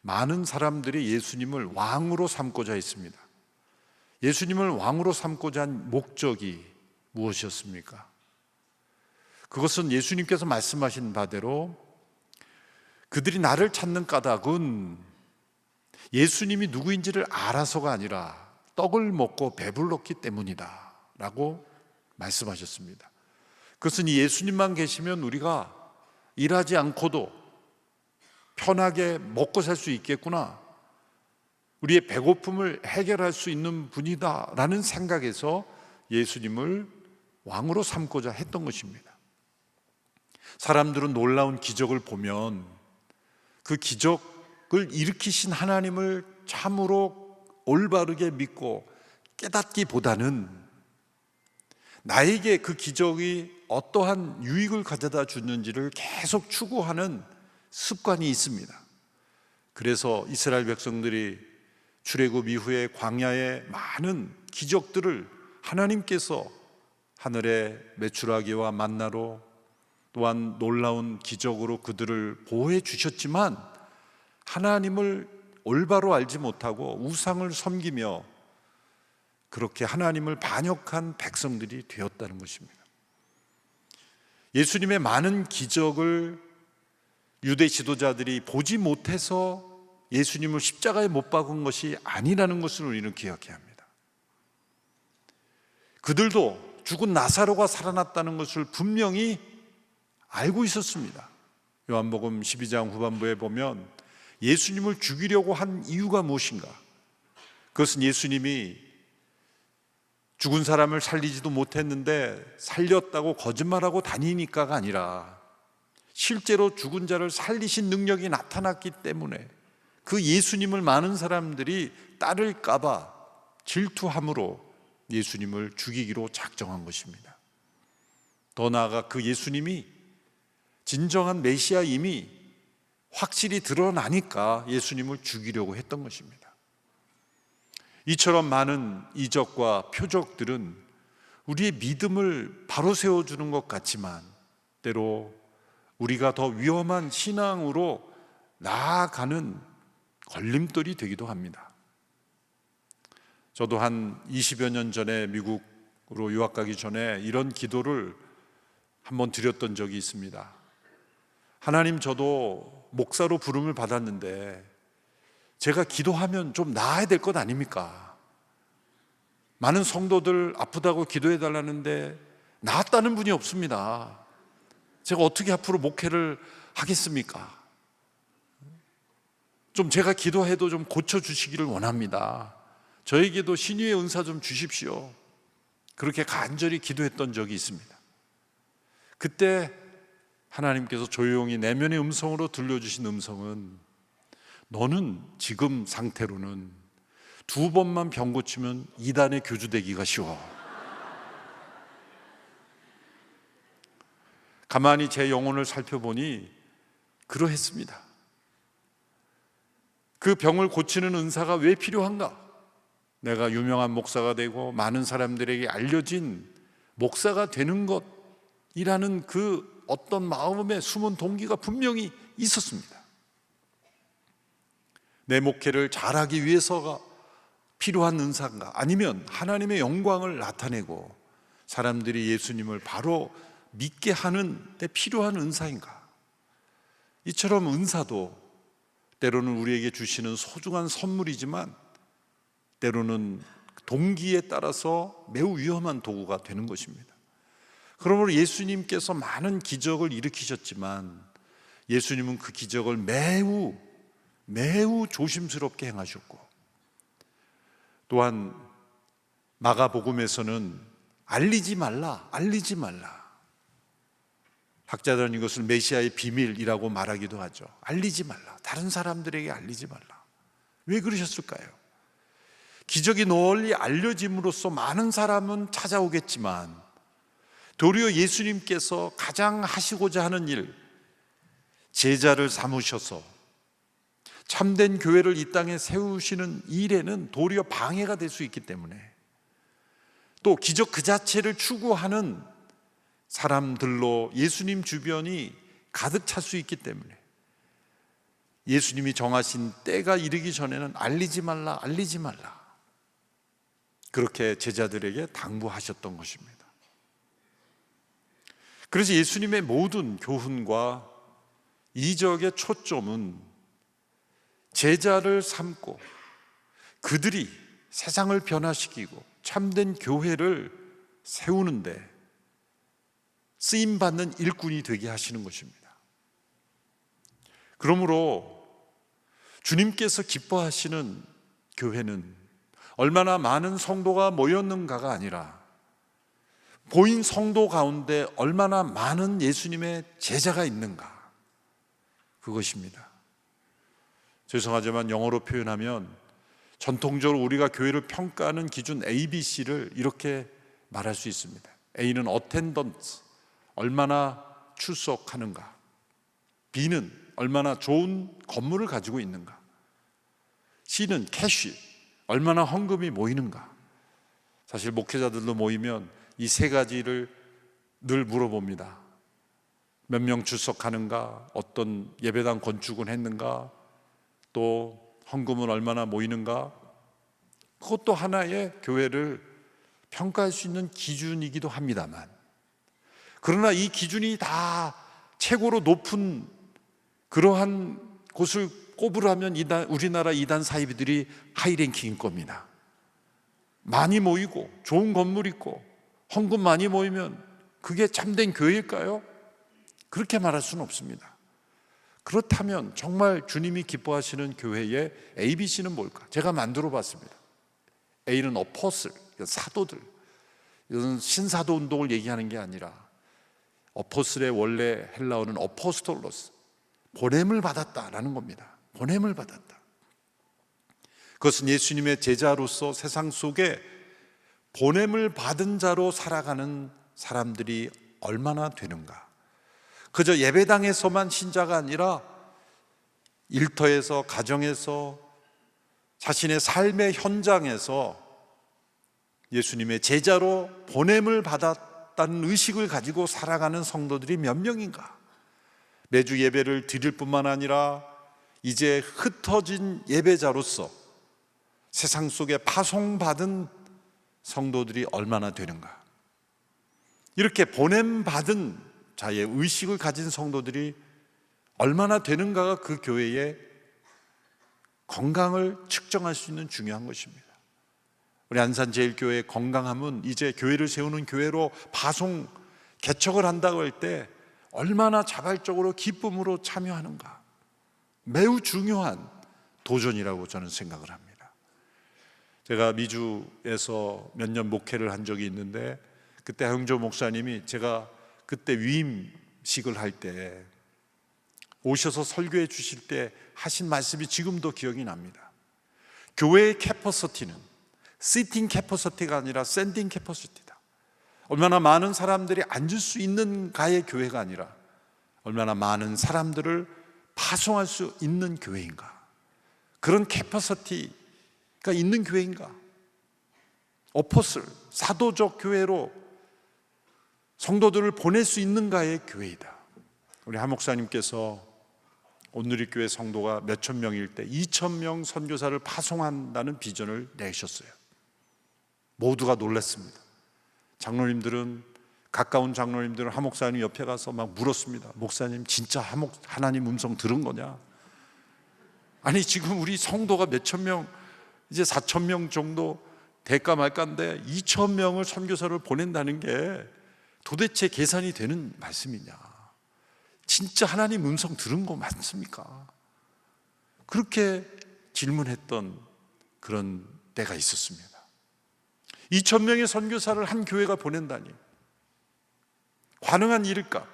많은 사람들이 예수님을 왕으로 삼고자 했습니다. 예수님을 왕으로 삼고자 한 목적이 무엇이었습니까? 그것은 예수님께서 말씀하신 바대로 그들이 나를 찾는 까닭은 예수님이 누구인지를 알아서가 아니라 떡을 먹고 배불렀기 때문이다 라고 말씀하셨습니다. 그것은 예수님만 계시면 우리가 일하지 않고도 편하게 먹고 살 수 있겠구나, 우리의 배고픔을 해결할 수 있는 분이다 라는 생각에서 예수님을 왕으로 삼고자 했던 것입니다. 사람들은 놀라운 기적을 보면 그 기적을 일으키신 하나님을 참으로 올바르게 믿고 깨닫기보다는 나에게 그 기적이 어떠한 유익을 가져다 주는지를 계속 추구하는 습관이 있습니다. 그래서 이스라엘 백성들이 출애굽 이후에 광야에 많은 기적들을 하나님께서 하늘의 메추라기와 만나로 또한 놀라운 기적으로 그들을 보호해 주셨지만 하나님을 올바로 알지 못하고 우상을 섬기며 그렇게 하나님을 반역한 백성들이 되었다는 것입니다. 예수님의 많은 기적을 유대 지도자들이 보지 못해서 예수님을 십자가에 못 박은 것이 아니라는 것을 우리는 기억해야 합니다. 그들도 죽은 나사로가 살아났다는 것을 분명히 알고 있었습니다. 요한복음 12장 후반부에 보면 예수님을 죽이려고 한 이유가 무엇인가? 그것은 예수님이 죽은 사람을 살리지도 못했는데 살렸다고 거짓말하고 다니니까가 아니라 실제로 죽은 자를 살리신 능력이 나타났기 때문에 그 예수님을 많은 사람들이 따를까 봐 질투함으로 예수님을 죽이기로 작정한 것입니다. 더 나아가 그 예수님이 진정한 메시아임이 확실히 드러나니까 예수님을 죽이려고 했던 것입니다. 이처럼 많은 이적과 표적들은 우리의 믿음을 바로 세워주는 것 같지만 때로 우리가 더 위험한 신앙으로 나아가는 걸림돌이 되기도 합니다. 저도 한 20여 년 전에 미국으로 유학 가기 전에 이런 기도를 한번 드렸던 적이 있습니다. 하나님, 저도 목사로 부름을 받았는데 제가 기도하면 좀 나아야 될 것 아닙니까? 많은 성도들 아프다고 기도해 달라는데 나았다는 분이 없습니다. 제가 어떻게 앞으로 목회를 하겠습니까? 좀 제가 기도해도 좀 고쳐주시기를 원합니다. 저에게도 신유의 은사 좀 주십시오. 그렇게 간절히 기도했던 적이 있습니다. 그때 하나님께서 조용히 내면의 음성으로 들려주신 음성은, 너는 지금 상태로는 2번만 병 고치면 이단에 교주되기가 쉬워. 가만히 제 영혼을 살펴보니 그러했습니다. 그 병을 고치는 은사가 왜 필요한가? 내가 유명한 목사가 되고 많은 사람들에게 알려진 목사가 되는 것이라는 그 어떤 마음의 숨은 동기가 분명히 있었습니다. 내 목회를 잘하기 위해서가 필요한 은사인가? 아니면 하나님의 영광을 나타내고 사람들이 예수님을 바로 믿게 하는 데 필요한 은사인가? 이처럼 은사도 때로는 우리에게 주시는 소중한 선물이지만 때로는 동기에 따라서 매우 위험한 도구가 되는 것입니다. 그러므로 예수님께서 많은 기적을 일으키셨지만 예수님은 그 기적을 매우 조심스럽게 행하셨고, 또한 마가복음에서는 알리지 말라. 학자들은 이것을 메시아의 비밀이라고 말하기도 하죠. 알리지 말라. 다른 사람들에게 알리지 말라. 왜 그러셨을까요? 기적이 널리 알려짐으로써 많은 사람은 찾아오겠지만 도리어 예수님께서 가장 하시고자 하는 일, 제자를 삼으셔서 참된 교회를 이 땅에 세우시는 일에는 도리어 방해가 될 수 있기 때문에, 또 기적 그 자체를 추구하는 사람들로 예수님 주변이 가득 찰 수 있기 때문에 예수님이 정하신 때가 이르기 전에는 알리지 말라 그렇게 제자들에게 당부하셨던 것입니다. 그래서 예수님의 모든 교훈과 이적의 초점은 제자를 삼고 그들이 세상을 변화시키고 참된 교회를 세우는데 쓰임받는 일꾼이 되게 하시는 것입니다. 그러므로 주님께서 기뻐하시는 교회는 얼마나 많은 성도가 모였는가가 아니라 보인 성도 가운데 얼마나 많은 예수님의 제자가 있는가, 그것입니다. 죄송하지만 영어로 표현하면 전통적으로 우리가 교회를 평가하는 기준 ABC를 이렇게 말할 수 있습니다. A는 attendance, 얼마나 출석하는가. B는 얼마나 좋은 건물을 가지고 있는가. C는 캐시, 얼마나 헌금이 모이는가. 사실 목회자들도 모이면 이 세 가지를 늘 물어봅니다. 몇 명 출석하는가, 어떤 예배당 건축은 했는가, 또 헌금은 얼마나 모이는가. 그것도 하나의 교회를 평가할 수 있는 기준이기도 합니다만, 그러나 이 기준이 다 최고로 높은 그러한 곳을 꼽으라면 우리나라 이단 사이비들이 하이랭킹일 겁니다. 많이 모이고 좋은 건물 있고 헌금 많이 모이면 그게 참된 교회일까요? 그렇게 말할 수는 없습니다. 그렇다면 정말 주님이 기뻐하시는 교회의 ABC는 뭘까? 제가 만들어 봤습니다. A는 어퍼슬, 사도들. 이건 신사도 운동을 얘기하는 게 아니라 어퍼슬의 원래 헬라어는 어포스톨로스, 보냄을 받았다라는 겁니다. 보냄을 받았다. 그것은 예수님의 제자로서 세상 속에 보냄을 받은 자로 살아가는 사람들이 얼마나 되는가. 그저 예배당에서만 신자가 아니라 일터에서, 가정에서, 자신의 삶의 현장에서 예수님의 제자로 보냄을 받았다는 의식을 가지고 살아가는 성도들이 몇 명인가? 매주 예배를 드릴 뿐만 아니라 이제 흩어진 예배자로서 세상 속에 파송받은 성도들이 얼마나 되는가? 이렇게 보냄받은 자의 의식을 가진 성도들이 얼마나 되는가가 그 교회의 건강을 측정할 수 있는 중요한 것입니다. 우리 안산제일교회의 건강함은 이제 교회를 세우는 교회로 파송 개척을 한다고 할 때 얼마나 자발적으로 기쁨으로 참여하는가, 매우 중요한 도전이라고 저는 생각을 합니다. 제가 미주에서 몇 년 목회를 한 적이 있는데, 그때 하영조 목사님이 제가 그때 위임식을 할 때 오셔서 설교해 주실 때 하신 말씀이 지금도 기억이 납니다. 교회의 캐퍼시티는 시팅 캐퍼시티가 아니라 샌딩 캐퍼시티다. 얼마나 많은 사람들이 앉을 수 있는가의 교회가 아니라 얼마나 많은 사람들을 파송할 수 있는 교회인가, 그런 캐퍼시티가 있는 교회인가, 어포슬, 사도적 교회로 성도들을 보낼 수 있는가의 교회이다. 우리 하 목사님께서 온누리교회 성도가 몇천 명일 때 2,000명 선교사를 파송한다는 비전을 내셨어요. 모두가 놀랐습니다. 장로님들은, 가까운 장로님들은 하 목사님 옆에 가서 막 물었습니다. 목사님, 진짜 하나님 음성 들은 거냐? 아니, 지금 우리 성도가 몇천 명, 이제 4,000명 정도 될까 말까인데 2,000명을 선교사를 보낸다는 게 도대체 계산이 되는 말씀이냐? 진짜 하나님 음성 들은 거 맞습니까? 그렇게 질문했던 그런 때가 있었습니다. 2,000명의 선교사를 한 교회가 보낸다니 가능한 일일까?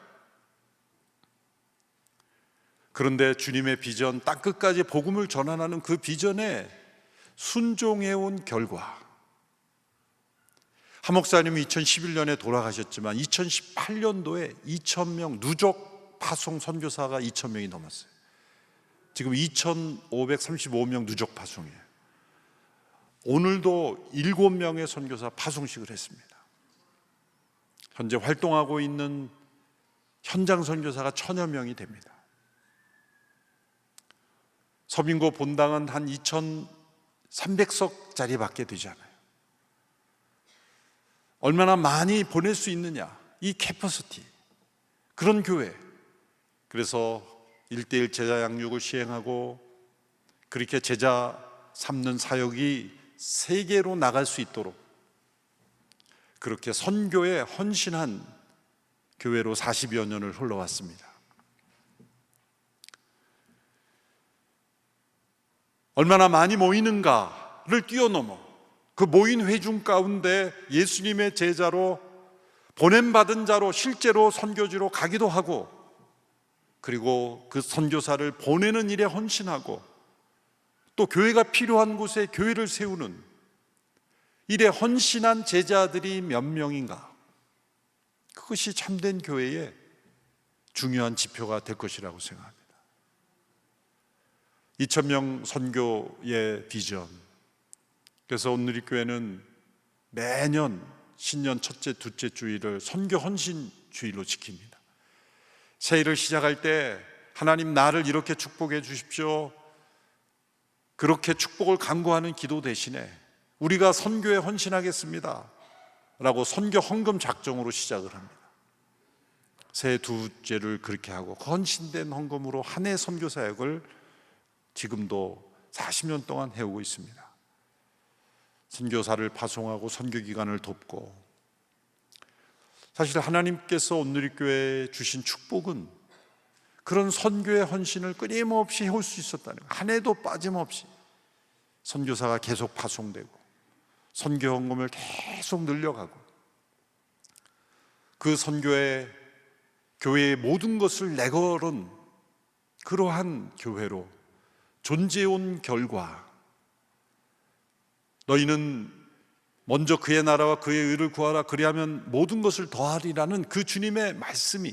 그런데 주님의 비전, 땅끝까지 복음을 전환하는 그 비전에 순종해온 결과, 하 목사님이 2011년에 돌아가셨지만 2018년도에 2,000명 누적 파송 선교사가 2,000명이 넘었어요. 지금 2,535명 누적 파송이에요. 오늘도 7명의 선교사 파송식을 했습니다. 현재 활동하고 있는 현장 선교사가 1,000여 명이 됩니다. 서빙고 본당은 한 2,300석짜리밖에 되지 않아요. 얼마나 많이 보낼 수 있느냐, 이 캐퍼시티, 그런 교회. 그래서 1:1 제자 양육을 시행하고 그렇게 제자 삼는 사역이 세계로 나갈 수 있도록 그렇게 선교에 헌신한 교회로 40여 년을 흘러왔습니다. 얼마나 많이 모이는가를 뛰어넘어 그 모인 회중 가운데 예수님의 제자로 보냄받은 자로 실제로 선교지로 가기도 하고, 그리고 그 선교사를 보내는 일에 헌신하고, 또 교회가 필요한 곳에 교회를 세우는 일에 헌신한 제자들이 몇 명인가? 그것이 참된 교회의 중요한 지표가 될 것이라고 생각합니다. 2,000명 선교의 비전. 그래서 온누리교회는 매년 신년 첫째, 둘째 주일을 선교 헌신 주일로 지킵니다. 새해를 시작할 때 하나님 나를 이렇게 축복해 주십시오, 그렇게 축복을 간구하는 기도 대신에 우리가 선교에 헌신하겠습니다 라고 선교 헌금 작정으로 시작을 합니다. 새해 두째를 그렇게 하고 헌신된 헌금으로 한 해 선교 사역을 지금도 40년 동안 해오고 있습니다. 선교사를 파송하고 선교 기관을 돕고, 사실 하나님께서 온누리교회에 주신 축복은 그런 선교의 헌신을 끊임없이 해올 수 있었다는 거예요. 한 해도 빠짐없이 선교사가 계속 파송되고 선교 헌금을 계속 늘려가고, 그 선교에 교회의 모든 것을 내걸은 그러한 교회로 존재해온 결과, 너희는 먼저 그의 나라와 그의 의를 구하라, 그리하면 모든 것을 더하리라는 그 주님의 말씀이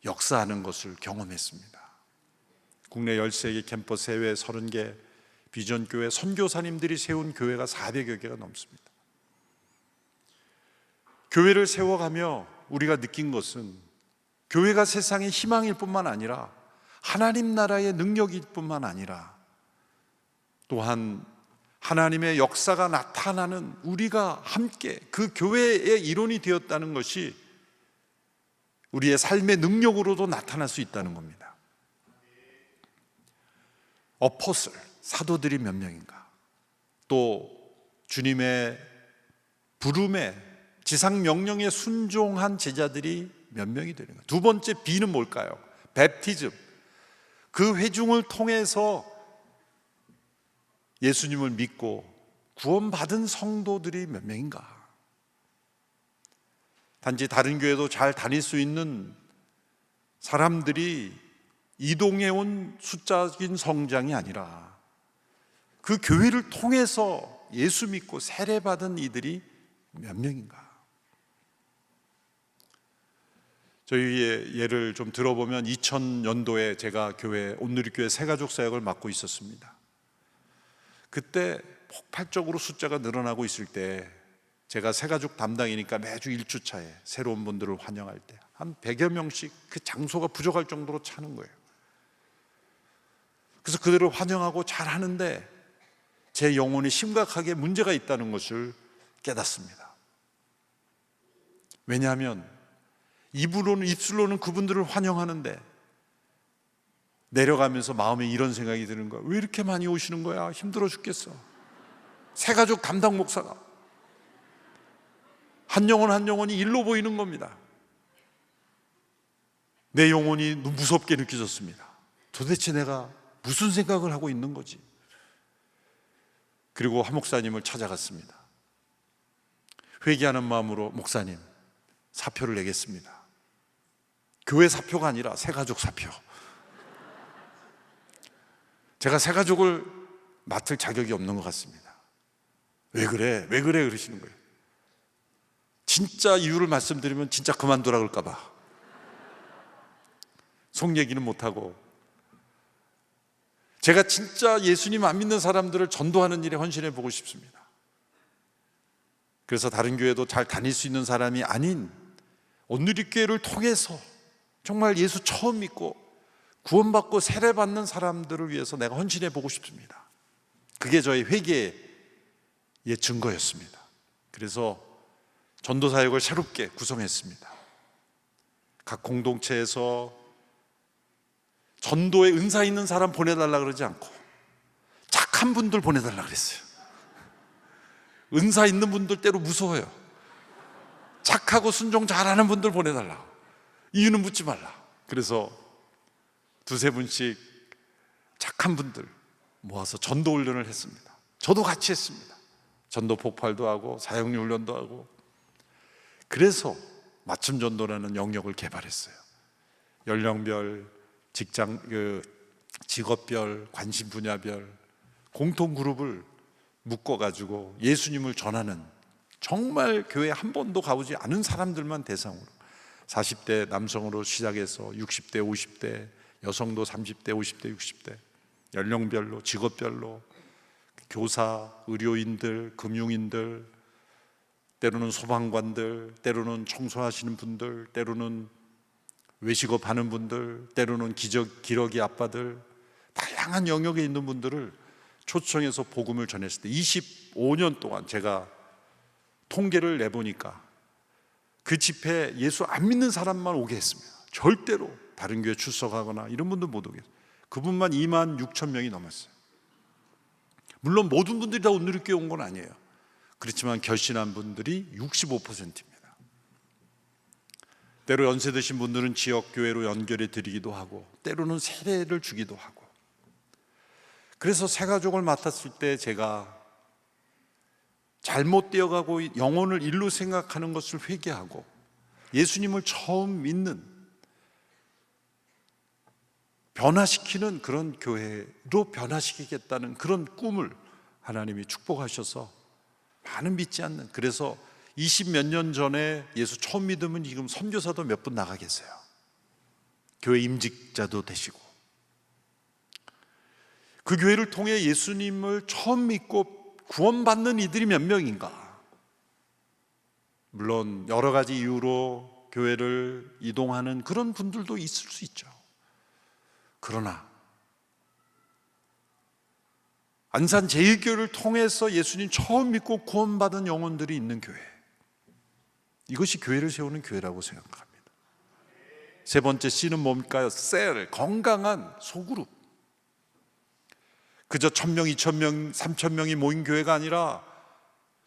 역사하는 것을 경험했습니다. 국내 13개 캠퍼스, 해외 30개 비전교회 선교사님들이 세운 교회가 400여 개가 넘습니다. 교회를 세워가며 우리가 느낀 것은 교회가 세상의 희망일 뿐만 아니라 하나님 나라의 능력일 뿐만 아니라 또한 하나님의 역사가 나타나는 우리가 함께 그 교회의 일원이 되었다는 것이 우리의 삶의 능력으로도 나타날 수 있다는 겁니다. 어포슬, 사도들이 몇 명인가? 또 주님의 부름에 지상 명령에 순종한 제자들이 몇 명이 되는가? 두 번째 B는 뭘까요? 베프티즘. 그 회중을 통해서 예수님을 믿고 구원받은 성도들이 몇 명인가? 단지 다른 교회도 잘 다닐 수 있는 사람들이 이동해온 숫자적인 성장이 아니라 그 교회를 통해서 예수 믿고 세례받은 이들이 몇 명인가? 저희의 예를 좀 들어보면 2000년도에 제가 교회 온누리교회 새가족 사역을 맡고 있었습니다. 그때 폭발적으로 숫자가 늘어나고 있을 때 제가 새가족 담당이니까 매주 1주차에 새로운 분들을 환영할 때 한 100여 명씩 그 장소가 부족할 정도로 차는 거예요. 그래서 그들을 환영하고 잘 하는데 제 영혼이 심각하게 문제가 있다는 것을 깨닫습니다. 왜냐하면 입술로는 그분들을 환영하는데 내려가면서 마음에 이런 생각이 드는 거야. 왜 이렇게 많이 오시는 거야? 힘들어 죽겠어. 새가족 담당 목사가 한 영혼 한 영혼이 일로 보이는 겁니다. 내 영혼이 무섭게 느껴졌습니다. 도대체 내가 무슨 생각을 하고 있는 거지? 그리고 한 목사님을 찾아갔습니다. 회개하는 마음으로 목사님, 사표를 내겠습니다. 교회 사표가 아니라 새가족 사표. 제가 새가족을 맡을 자격이 없는 것 같습니다. 왜 그래? 왜 그래? 그러시는 거예요. 진짜 이유를 말씀드리면 진짜 그만두라 그럴까 봐. 속 얘기는 못하고 제가 진짜 예수님 안 믿는 사람들을 전도하는 일에 헌신해 보고 싶습니다. 그래서 다른 교회도 잘 다닐 수 있는 사람이 아닌 온누리교회를 통해서 정말 예수 처음 믿고 구원받고 세례받는 사람들을 위해서 내가 헌신해 보고 싶습니다. 그게 저의 회개의 증거였습니다. 그래서 전도사역을 새롭게 구성했습니다. 각 공동체에서 전도에 은사 있는 사람 보내달라 그러지 않고 착한 분들 보내달라 그랬어요. 은사 있는 분들 때로 무서워요. 착하고 순종 잘하는 분들 보내달라. 이유는 묻지 말라. 그래서 두세 분씩 착한 분들 모아서 전도 훈련을 했습니다. 저도 같이 했습니다. 전도 폭발도 하고 사역리 훈련도 하고. 그래서 맞춤 전도라는 영역을 개발했어요. 연령별, 직업별, 관심 분야별 공통 그룹을 묶어가지고 예수님을 전하는, 정말 교회 한 번도 가보지 않은 사람들만 대상으로 40대 남성으로 시작해서 60대, 50대, 여성도 30대, 50대, 60대 연령별로, 직업별로 교사, 의료인들, 금융인들, 때로는 소방관들, 때로는 청소하시는 분들, 때로는 외식업 하는 분들, 때로는 기러기 아빠들, 다양한 영역에 있는 분들을 초청해서 복음을 전했을 때 25년 동안 제가 통계를 내보니까 그 집회에 예수 안 믿는 사람만 오게 했습니다. 절대로 다른 교회 출석하거나 이런 분들 못 오게 했어요. 그분만 2만 6천 명이 넘었어요. 물론 모든 분들이 다 온누리교회 온 건 아니에요. 그렇지만 결신한 분들이 65%입니다. 때로 연세 드신 분들은 지역교회로 연결해 드리기도 하고 때로는 세례를 주기도 하고. 그래서 새가족을 맡았을 때 제가 잘못되어 가고 영혼을 일로 생각하는 것을 회개하고 예수님을 처음 믿는, 변화시키는 그런 교회로 변화시키겠다는 그런 꿈을 하나님이 축복하셔서 많은 믿지 않는, 그래서 20몇 년 전에 예수 처음 믿으면 지금 선교사도 몇 분 나가 계세요. 교회 임직자도 되시고. 그 교회를 통해 예수님을 처음 믿고 구원받는 이들이 몇 명인가? 물론 여러 가지 이유로 교회를 이동하는 그런 분들도 있을 수 있죠. 그러나 안산 제1교회를 통해서 예수님 처음 믿고 구원받은 영혼들이 있는 교회, 이것이 교회를 세우는 교회라고 생각합니다. 세 번째 C는 뭡니까요? 셀, 건강한 소그룹. 그저 1,000명, 2,000명, 3,000명이 모인 교회가 아니라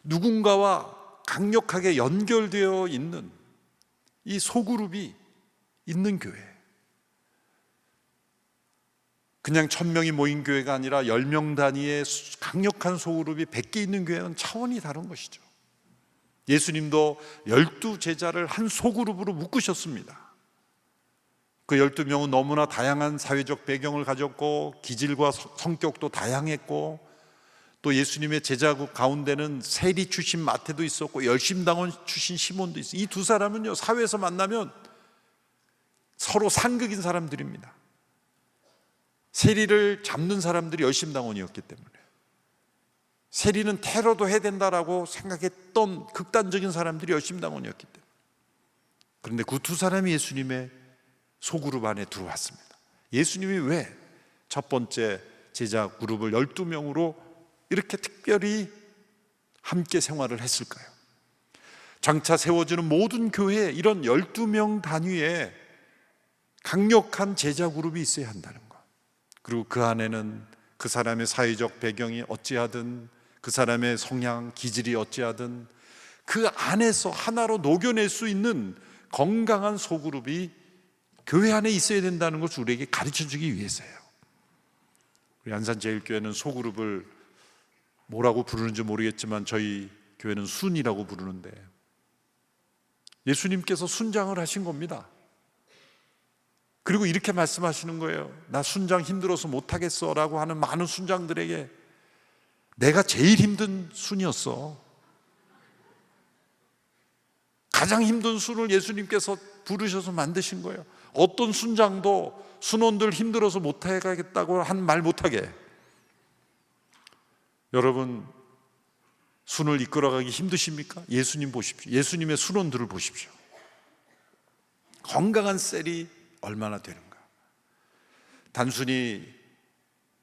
누군가와 강력하게 연결되어 있는 이 소그룹이 있는 교회. 그냥 1,000명이 모인 교회가 아니라 10명 단위의 강력한 소그룹이 100개 있는 교회는 차원이 다른 것이죠. 예수님도 12제자를 한 소그룹으로 묶으셨습니다. 그 12명은 너무나 다양한 사회적 배경을 가졌고 기질과 성격도 다양했고, 또 예수님의 제자국 가운데는 세리 출신 마태도 있었고 열심당원 출신 시몬도 있어요. 이 두 사람은요, 사회에서 만나면 서로 상극인 사람들입니다. 세리를 잡는 사람들이 열심당원이었기 때문에, 세리는 테러도 해야 된다라고 생각했던 극단적인 사람들이 열심당원이었기 때문에. 그런데 그 두 사람이 예수님의 소그룹 안에 들어왔습니다. 예수님이 왜 첫 번째 제자 그룹을 12명으로 이렇게 특별히 함께 생활을 했을까요? 장차 세워지는 모든 교회에 이런 12명 단위의 강력한 제자 그룹이 있어야 한다는 것. 그리고 그 안에는 그 사람의 사회적 배경이 어찌하든, 그 사람의 성향, 기질이 어찌하든 그 안에서 하나로 녹여낼 수 있는 건강한 소그룹이 교회 안에 있어야 된다는 것을 우리에게 가르쳐주기 위해서예요. 우리 안산제일교회는 소그룹을 뭐라고 부르는지 모르겠지만 저희 교회는 순이라고 부르는데, 예수님께서 순장을 하신 겁니다. 그리고 이렇게 말씀하시는 거예요. 나 순장 힘들어서 못하겠어 라고 하는 많은 순장들에게 내가 제일 힘든 순이었어. 가장 힘든 순을 예수님께서 부르셔서 만드신 거예요. 어떤 순장도 순원들 힘들어서 못하겠다고 한 말 못하게. 여러분, 순을 이끌어가기 힘드십니까? 예수님 보십시오. 예수님의 순원들을 보십시오. 건강한 셀이 얼마나 되는가. 단순히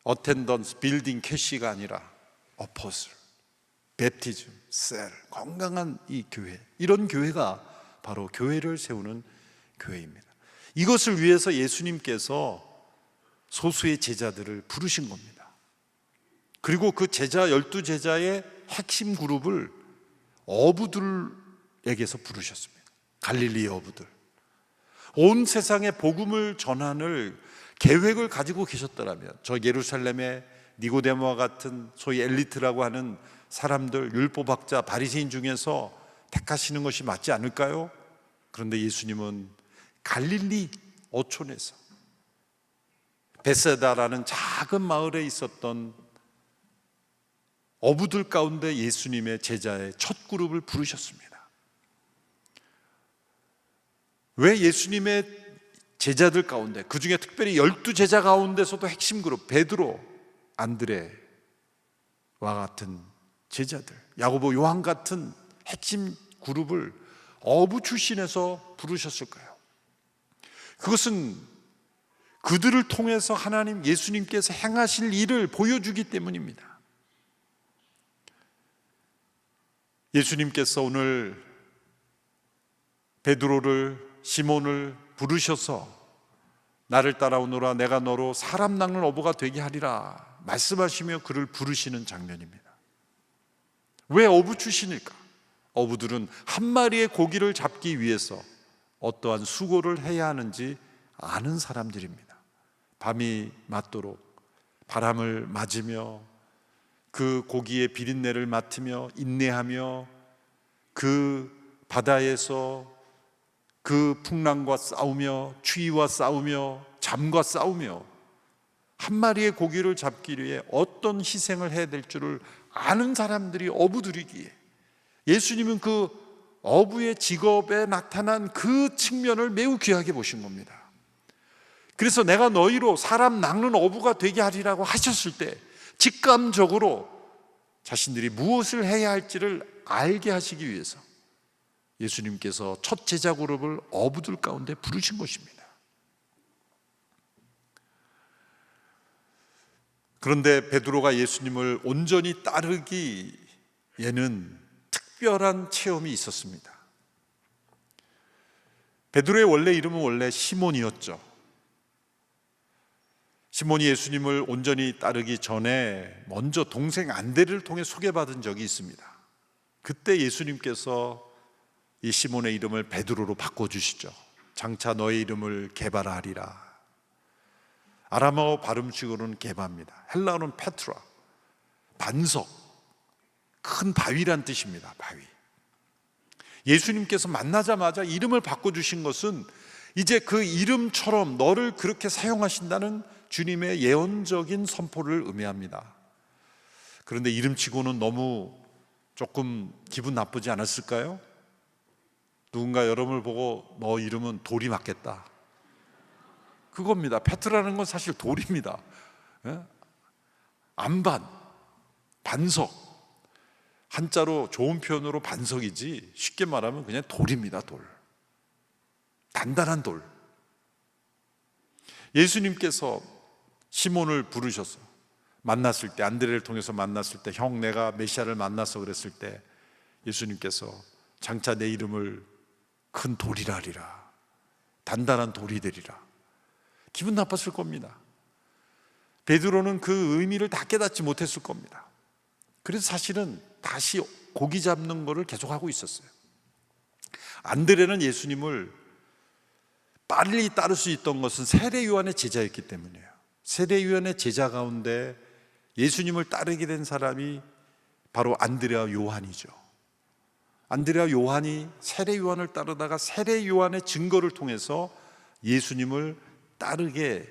어텐던스, 빌딩, 캐시가 아니라 어포슬, 베프티즘, 셀, 건강한 이 교회, 이런 교회가 바로 교회를 세우는 교회입니다. 이것을 위해서 예수님께서 소수의 제자들을 부르신 겁니다. 그리고 그 제자 12제자의 핵심 그룹을 어부들에게서 부르셨습니다. 갈릴리 어부들. 온 세상에 복음을 전하는 계획을 가지고 계셨더라면 저 예루살렘의 니고데모와 같은 소위 엘리트라고 하는 사람들, 율법학자, 바리새인 중에서 택하시는 것이 맞지 않을까요? 그런데 예수님은 갈릴리 어촌에서 베세다라는 작은 마을에 있었던 어부들 가운데 예수님의 제자의 첫 그룹을 부르셨습니다. 왜 예수님의 제자들 가운데, 그 중에 특별히 12제자 가운데서도 핵심 그룹 베드로, 안드레와 같은 제자들, 야고보, 요한 같은 핵심 그룹을 어부 출신에서 부르셨을까요? 그것은 그들을 통해서 하나님, 예수님께서 행하실 일을 보여주기 때문입니다. 예수님께서 오늘 베드로를, 시몬을 부르셔서 나를 따라오너라, 내가 너로 사람 낚는 어부가 되게 하리라 말씀하시며 그를 부르시는 장면입니다. 왜 어부 출신일까? 어부들은 한 마리의 고기를 잡기 위해서 어떠한 수고를 해야 하는지 아는 사람들입니다. 밤이 맞도록 바람을 맞으며 그 고기의 비린내를 맡으며 인내하며 그 바다에서 그 풍랑과 싸우며 추위와 싸우며 잠과 싸우며 한 마리의 고기를 잡기 위해 어떤 희생을 해야 될 줄을 아는 사람들이 어부들이기에 예수님은 그 어부의 직업에 나타난 그 측면을 매우 귀하게 보신 겁니다. 그래서 내가 너희로 사람 낚는 어부가 되게 하리라고 하셨을 때 직감적으로 자신들이 무엇을 해야 할지를 알게 하시기 위해서 예수님께서 첫 제자 그룹을 어부들 가운데 부르신 것입니다. 그런데 베드로가 예수님을 온전히 따르기에는 특별한 체험이 있었습니다. 베드로의 원래 이름은 원래 시몬이었죠. 시몬이 예수님을 온전히 따르기 전에 먼저 동생 안드레를 통해 소개받은 적이 있습니다. 그때 예수님께서 이 시몬의 이름을 베드로로 바꿔주시죠. 장차 너의 이름을 게바라 하리라. 아람어 발음식으로는 게바입니다. 헬라어는 페트라, 반석, 큰 바위란 뜻입니다. 바위. 예수님께서 만나자마자 이름을 바꿔주신 것은 이제 그 이름처럼 너를 그렇게 사용하신다는 주님의 예언적인 선포를 의미합니다. 그런데 이름치고는 너무 조금 기분 나쁘지 않았을까요? 누군가 여러분을 보고 너 이름은 돌이 맞겠다, 그겁니다. 페트라는 건 사실 돌입니다. 안반, 반석, 한자로 좋은 표현으로 반석이지 쉽게 말하면 그냥 돌입니다. 돌, 단단한 돌. 예수님께서 시몬을 부르셔서 만났을 때, 안드레를 통해서 만났을 때, 형 내가 메시아를 만나서 그랬을 때 예수님께서 장차 내 이름을 큰 돌이라 하리라, 단단한 돌이 되리라. 기분 나빴을 겁니다. 베드로는 그 의미를 다 깨닫지 못했을 겁니다. 그래서 사실은 다시 고기 잡는 거를 계속하고 있었어요. 안드레는 예수님을 빨리 따를 수 있던 것은 세례 요한의 제자였기 때문이에요. 세례 요한의 제자 가운데 예수님을 따르게 된 사람이 바로 안드레와 요한이죠. 안드레와 요한이 세례 요한을 따르다가 세례 요한의 증거를 통해서 예수님을 따르게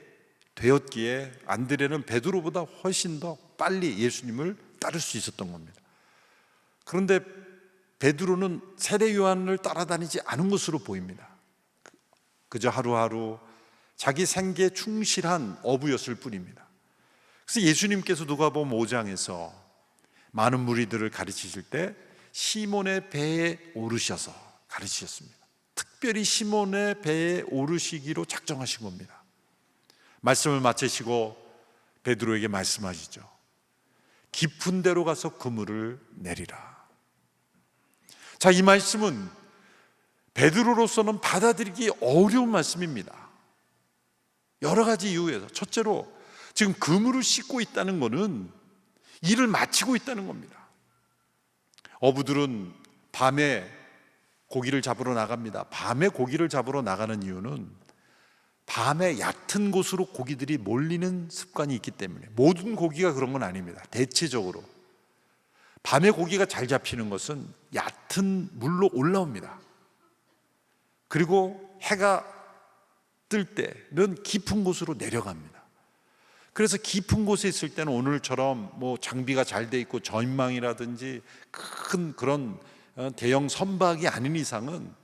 되었기에 안드레는 베드로보다 훨씬 더 빨리 예수님을 따를 수 있었던 겁니다. 그런데 베드로는 세례 요한을 따라다니지 않은 것으로 보입니다. 그저 하루하루 자기 생계에 충실한 어부였을 뿐입니다. 그래서 예수님께서 누가복음 5장에서 많은 무리들을 가르치실 때 시몬의 배에 오르셔서 가르치셨습니다. 특별히 시몬의 배에 오르시기로 작정하신 겁니다. 말씀을 마치시고 베드로에게 말씀하시죠. 깊은 데로 가서 그물을 내리라. 자, 이 말씀은 베드로로서는 받아들이기 어려운 말씀입니다. 여러 가지 이유에서. 첫째로 지금 그물을 씻고 있다는 것은 일을 마치고 있다는 겁니다. 어부들은 밤에 고기를 잡으러 나갑니다. 밤에 고기를 잡으러 나가는 이유는 밤에 얕은 곳으로 고기들이 몰리는 습관이 있기 때문에, 모든 고기가 그런 건 아닙니다. 대체적으로 밤에 고기가 잘 잡히는 것은 얕은 물로 올라옵니다. 그리고 해가 뜰 때는 깊은 곳으로 내려갑니다. 그래서 깊은 곳에 있을 때는 오늘처럼 뭐 장비가 잘 돼 있고 전망이라든지 큰 그런 대형 선박이 아닌 이상은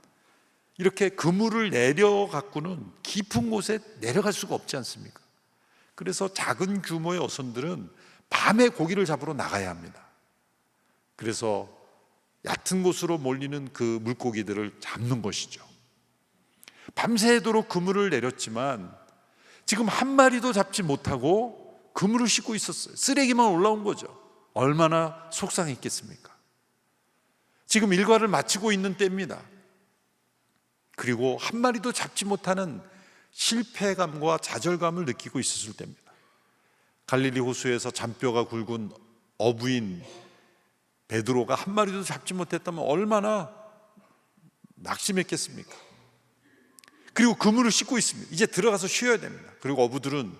이렇게 그물을 내려갖고는 깊은 곳에 내려갈 수가 없지 않습니까? 그래서 작은 규모의 어선들은 밤에 고기를 잡으러 나가야 합니다. 그래서 얕은 곳으로 몰리는 그 물고기들을 잡는 것이죠. 밤새도록 그물을 내렸지만 지금 한 마리도 잡지 못하고 그물을 싣고 있었어요. 쓰레기만 올라온 거죠. 얼마나 속상했겠습니까? 지금 일과를 마치고 있는 때입니다. 그리고 한 마리도 잡지 못하는 실패감과 좌절감을 느끼고 있었을 때입니다. 갈릴리 호수에서 잔뼈가 굵은 어부인 베드로가 한 마리도 잡지 못했다면 얼마나 낙심했겠습니까? 그리고 그물을 씻고 있습니다. 이제 들어가서 쉬어야 됩니다. 그리고 어부들은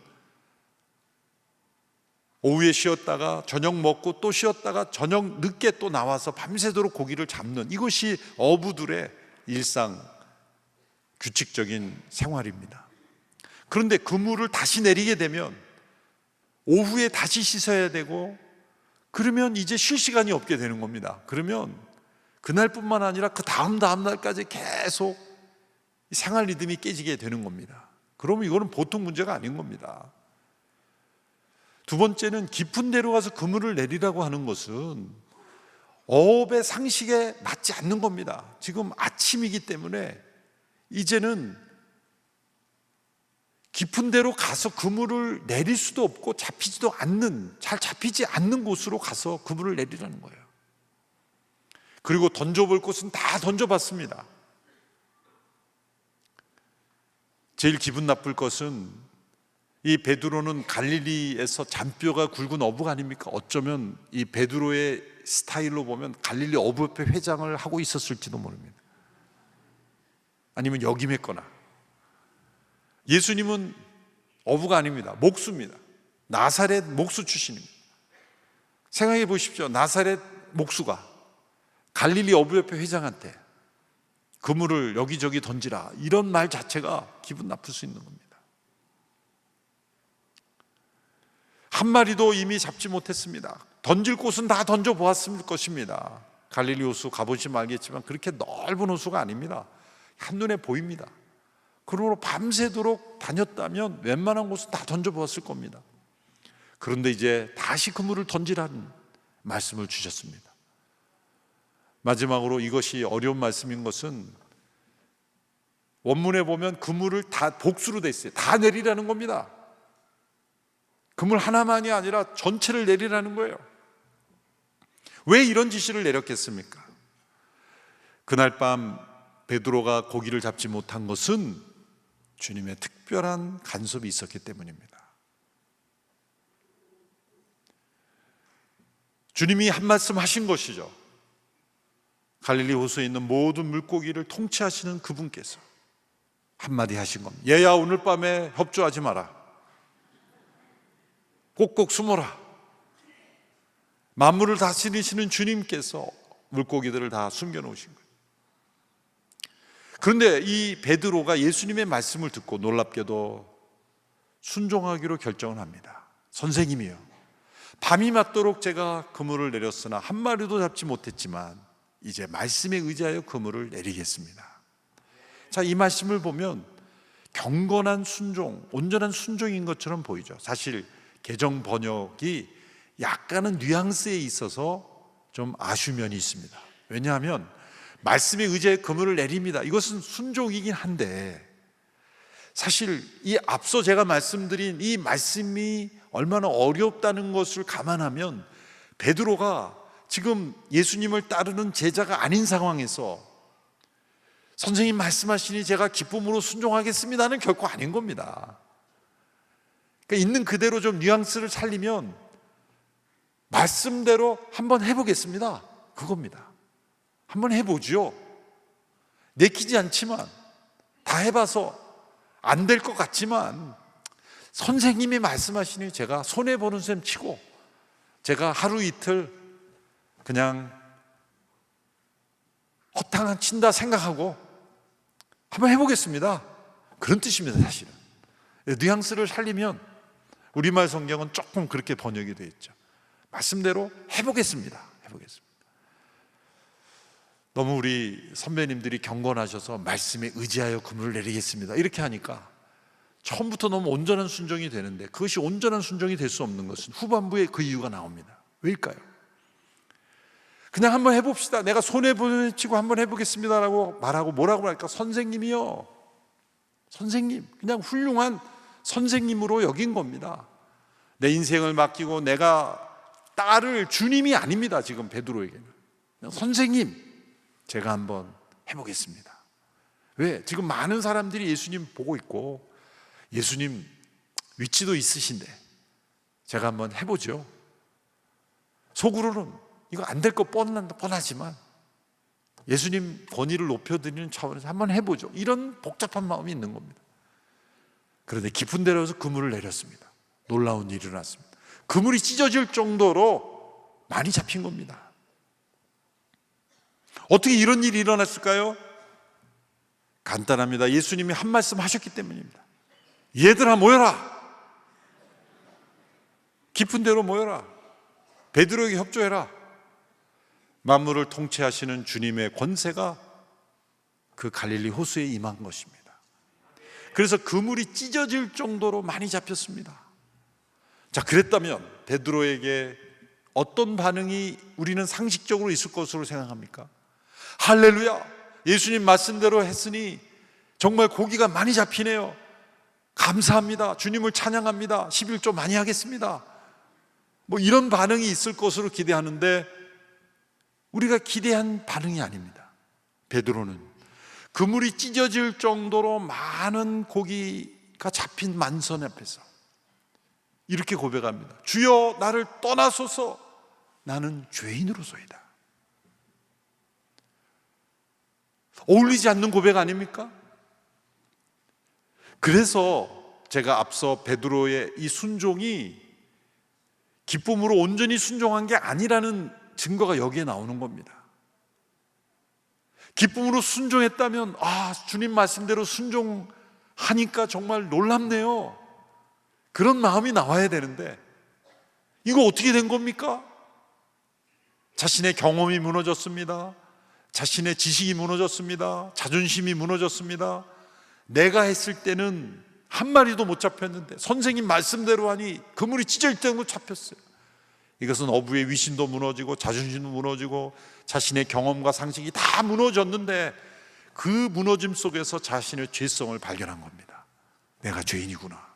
오후에 쉬었다가 저녁 먹고 또 쉬었다가 저녁 늦게 또 나와서 밤새도록 고기를 잡는, 이것이 어부들의 일상 규칙적인 생활입니다. 그런데 그물을 다시 내리게 되면 오후에 다시 씻어야 되고, 그러면 이제 쉴 시간이 없게 되는 겁니다. 그러면 그날뿐만 아니라 그 다음 날까지 계속 생활 리듬이 깨지게 되는 겁니다. 그러면 이거는 보통 문제가 아닌 겁니다. 두 번째는 깊은 데로 가서 그물을 내리라고 하는 것은 어업의 상식에 맞지 않는 겁니다. 지금 아침이기 때문에 이제는 깊은 데로 가서 그물을 내릴 수도 없고 잡히지도 않는, 잘 잡히지 않는 곳으로 가서 그물을 내리라는 거예요. 그리고 던져볼 곳은 다 던져봤습니다. 제일 기분 나쁠 것은 이 베드로는 갈릴리에서 잔뼈가 굵은 어부가 아닙니까? 어쩌면 이 베드로의 스타일로 보면 갈릴리 어부협회 회장을 하고 있었을지도 모릅니다. 아니면 역임했거나. 예수님은 어부가 아닙니다. 목수입니다. 나사렛 목수 출신입니다. 생각해 보십시오. 나사렛 목수가 갈릴리 어부협회 회장한테 그물을 여기저기 던지라, 이런 말 자체가 기분 나쁠 수 있는 겁니다. 한 마리도 이미 잡지 못했습니다. 던질 곳은 다 던져보았을 것입니다. 갈릴리 호수 가보시면 알겠지만 그렇게 넓은 호수가 아닙니다. 한눈에 보입니다. 그러므로 밤새도록 다녔다면 웬만한 곳은 다 던져보았을 겁니다. 그런데 이제 다시 그물을 던지라는 말씀을 주셨습니다. 마지막으로 이것이 어려운 말씀인 것은 원문에 보면 그물을 다 복수로 돼 있어요. 다 내리라는 겁니다. 그물 하나만이 아니라 전체를 내리라는 거예요. 왜 이런 지시를 내렸겠습니까? 그날 밤 베드로가 고기를 잡지 못한 것은 주님의 특별한 간섭이 있었기 때문입니다. 주님이 한 말씀 하신 것이죠. 갈릴리 호수에 있는 모든 물고기를 통치하시는 그분께서 한마디 하신 겁니다. 얘야, 오늘 밤에 협조하지 마라. 꼭꼭 숨어라. 만물을 다스리시는 주님께서 물고기들을 다 숨겨놓으신 거예요. 그런데 이 베드로가 예수님의 말씀을 듣고 놀랍게도 순종하기로 결정을 합니다. 선생님이요, 밤이 맞도록 제가 그물을 내렸으나 한 마리도 잡지 못했지만 이제 말씀에 의지하여 그물을 내리겠습니다. 자, 이 말씀을 보면 경건한 순종, 온전한 순종인 것처럼 보이죠. 사실 개정 번역이 약간은 뉘앙스에 있어서 좀 아쉬운 면이 있습니다. 왜냐하면 말씀에 의지하여 그물을 내립니다, 이것은 순종이긴 한데 사실 이 앞서 제가 말씀드린 이 말씀이 얼마나 어렵다는 것을 감안하면 베드로가 지금 예수님을 따르는 제자가 아닌 상황에서 선생님 말씀하시니 제가 기쁨으로 순종하겠습니다는 결코 아닌 겁니다. 그러니까 있는 그대로 좀 뉘앙스를 살리면 말씀대로 한번 해보겠습니다, 그겁니다. 한번 해보죠. 내키지 않지만, 다 해봐서 안 될 것 같지만 선생님이 말씀하시니 제가 손해보는 셈 치고 제가 하루 이틀 그냥 허탕 친다 생각하고 한번 해보겠습니다, 그런 뜻입니다. 사실은 뉘앙스를 살리면 우리말 성경은 조금 그렇게 번역이 되어 있죠. 말씀대로 해보겠습니다. 너무 우리 선배님들이 경건하셔서 말씀에 의지하여 그물을 내리겠습니다 이렇게 하니까 처음부터 너무 온전한 순종이 되는데, 그것이 온전한 순종이 될 수 없는 것은 후반부에 그 이유가 나옵니다. 왜일까요? 그냥 한번 해봅시다, 내가 손해보치고 한번 해보겠습니다라고 말하고 뭐라고 할까? 선생님이요, 선생님, 그냥 훌륭한 선생님으로 여긴 겁니다. 내 인생을 맡기고 내가 따를 주님이 아닙니다. 지금 베드로에게는 그냥 선생님, 제가 한번 해보겠습니다. 왜? 지금 많은 사람들이 예수님 보고 있고 예수님 위치도 있으신데 제가 한번 해보죠. 속으로는 이거 안 될 거 뻔하지만 예수님 권위를 높여드리는 차원에서 한번 해보죠, 이런 복잡한 마음이 있는 겁니다. 그런데 깊은 데로서 그물을 내렸습니다. 놀라운 일이 일어났습니다. 그물이 찢어질 정도로 많이 잡힌 겁니다. 어떻게 이런 일이 일어났을까요? 간단합니다. 예수님이 한 말씀 하셨기 때문입니다. 얘들아 모여라, 깊은 데로 모여라, 베드로에게 협조해라. 만물을 통치하시는 주님의 권세가 그 갈릴리 호수에 임한 것입니다. 그래서 그물이 찢어질 정도로 많이 잡혔습니다. 자, 그랬다면 베드로에게 어떤 반응이 우리는 상식적으로 있을 것으로 생각합니까? 할렐루야! 예수님 말씀대로 했으니 정말 고기가 많이 잡히네요. 감사합니다. 주님을 찬양합니다. 11조 많이 하겠습니다. 뭐 이런 반응이 있을 것으로 기대하는데 우리가 기대한 반응이 아닙니다. 베드로는 그물이 찢어질 정도로 많은 고기가 잡힌 만선 앞에서 이렇게 고백합니다. 주여 나를 떠나소서, 나는 죄인으로소이다. 어울리지 않는 고백 아닙니까? 그래서 제가 앞서 베드로의 이 순종이 기쁨으로 온전히 순종한 게 아니라는 증거가 여기에 나오는 겁니다. 기쁨으로 순종했다면 주님 말씀대로 순종하니까 정말 놀랍네요, 그런 마음이 나와야 되는데 이거 어떻게 된 겁니까? 자신의 경험이 무너졌습니다. 자신의 지식이 무너졌습니다. 자존심이 무너졌습니다. 내가 했을 때는 한 마리도 못 잡혔는데 선생님 말씀대로 하니 그물이 찢어질 정도로 잡혔어요. 이것은 어부의 위신도 무너지고 자존심도 무너지고 자신의 경험과 상식이 다 무너졌는데 그 무너짐 속에서 자신의 죄성을 발견한 겁니다. 내가 죄인이구나.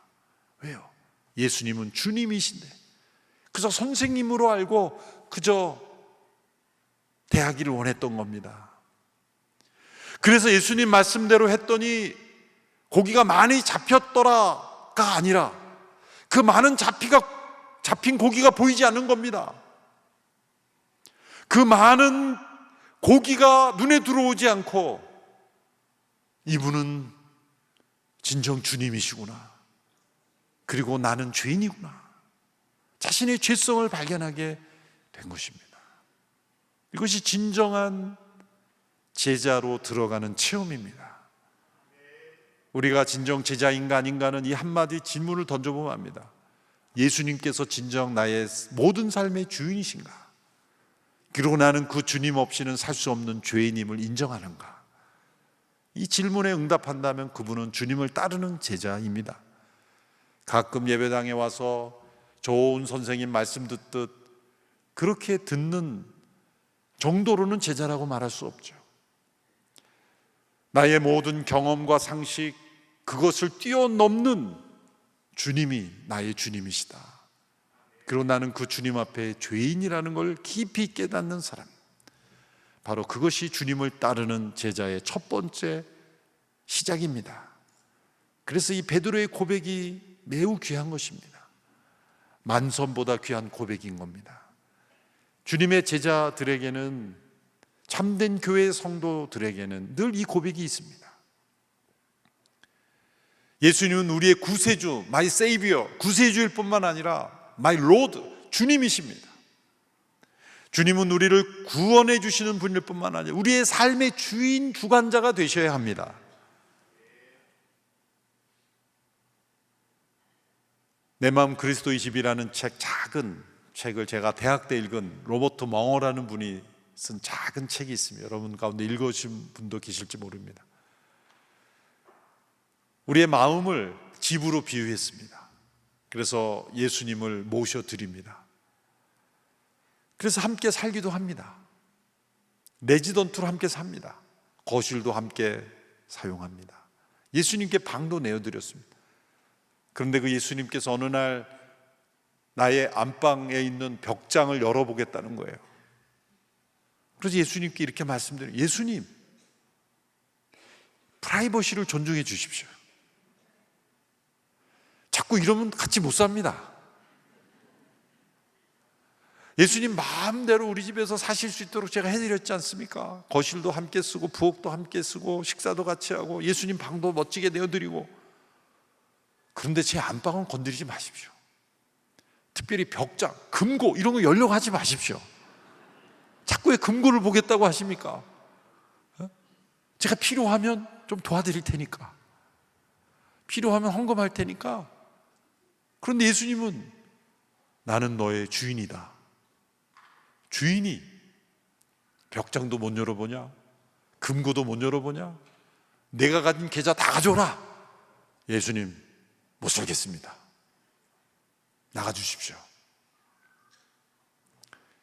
왜요? 예수님은 주님이신데 그저 선생님으로 알고 그저 대하기를 원했던 겁니다. 그래서 예수님 말씀대로 했더니 고기가 많이 잡혔더라가 아니라 그 많은 잡힌 고기가 보이지 않는 겁니다. 그 많은 고기가 눈에 들어오지 않고 이분은 진정 주님이시구나, 그리고 나는 죄인이구나, 자신의 죄성을 발견하게 된 것입니다. 이것이 진정한 제자로 들어가는 체험입니다. 우리가 진정 제자인가 아닌가는 이 한마디 질문을 던져보면 압니다. 예수님께서 진정 나의 모든 삶의 주인이신가? 그리고 나는 그 주님 없이는 살 수 없는 죄인임을 인정하는가? 이 질문에 응답한다면 그분은 주님을 따르는 제자입니다. 가끔 예배당에 와서 좋은 선생님 말씀 듣듯 그렇게 듣는 정도로는 제자라고 말할 수 없죠. 나의 모든 경험과 상식, 그것을 뛰어넘는 주님이 나의 주님이시다. 그리고 나는 그 주님 앞에 죄인이라는 걸 깊이 깨닫는 사람, 바로 그것이 주님을 따르는 제자의 첫 번째 시작입니다. 그래서 이 베드로의 고백이 매우 귀한 것입니다. 만선보다 귀한 고백인 겁니다. 주님의 제자들에게는, 참된 교회의 성도들에게는 늘 이 고백이 있습니다. 예수님은 우리의 구세주, my savior, 구세주일 뿐만 아니라 my lord, 주님이십니다. 주님은 우리를 구원해 주시는 분일 뿐만 아니라 우리의 삶의 주인, 주관자가 되셔야 합니다. 내 마음 그리스도이십이라는 작은 책을 제가 대학 때 읽은 로버트 멍어라는 분이 쓴 작은 책이 있습니다. 여러분 가운데 읽으신 분도 계실지 모릅니다. 우리의 마음을 집으로 비유했습니다. 그래서 예수님을 모셔드립니다. 그래서 함께 살기도 합니다. 레지던트로 함께 삽니다. 거실도 함께 사용합니다. 예수님께 방도 내어드렸습니다. 그런데 그 예수님께서 어느 날 나의 안방에 있는 벽장을 열어보겠다는 거예요. 그래서 예수님께 이렇게 말씀드려요. 예수님, 프라이버시를 존중해 주십시오. 자꾸 이러면 같이 못 삽니다. 예수님 마음대로 우리 집에서 사실 수 있도록 제가 해드렸지 않습니까? 거실도 함께 쓰고 부엌도 함께 쓰고 식사도 같이 하고 예수님 방도 멋지게 내어드리고. 그런데 제 안방은 건드리지 마십시오. 특별히 벽장, 금고 이런 거 열려고 하지 마십시오. 자꾸 왜 금고를 보겠다고 하십니까? 제가 필요하면 좀 도와드릴 테니까, 필요하면 헌금할 테니까. 그런데 예수님은 나는 너의 주인이다. 주인이 벽장도 못 열어보냐? 금고도 못 열어보냐? 내가 가진 계좌 다 가져오라. 예수님, 못 살겠습니다. 나가주십시오.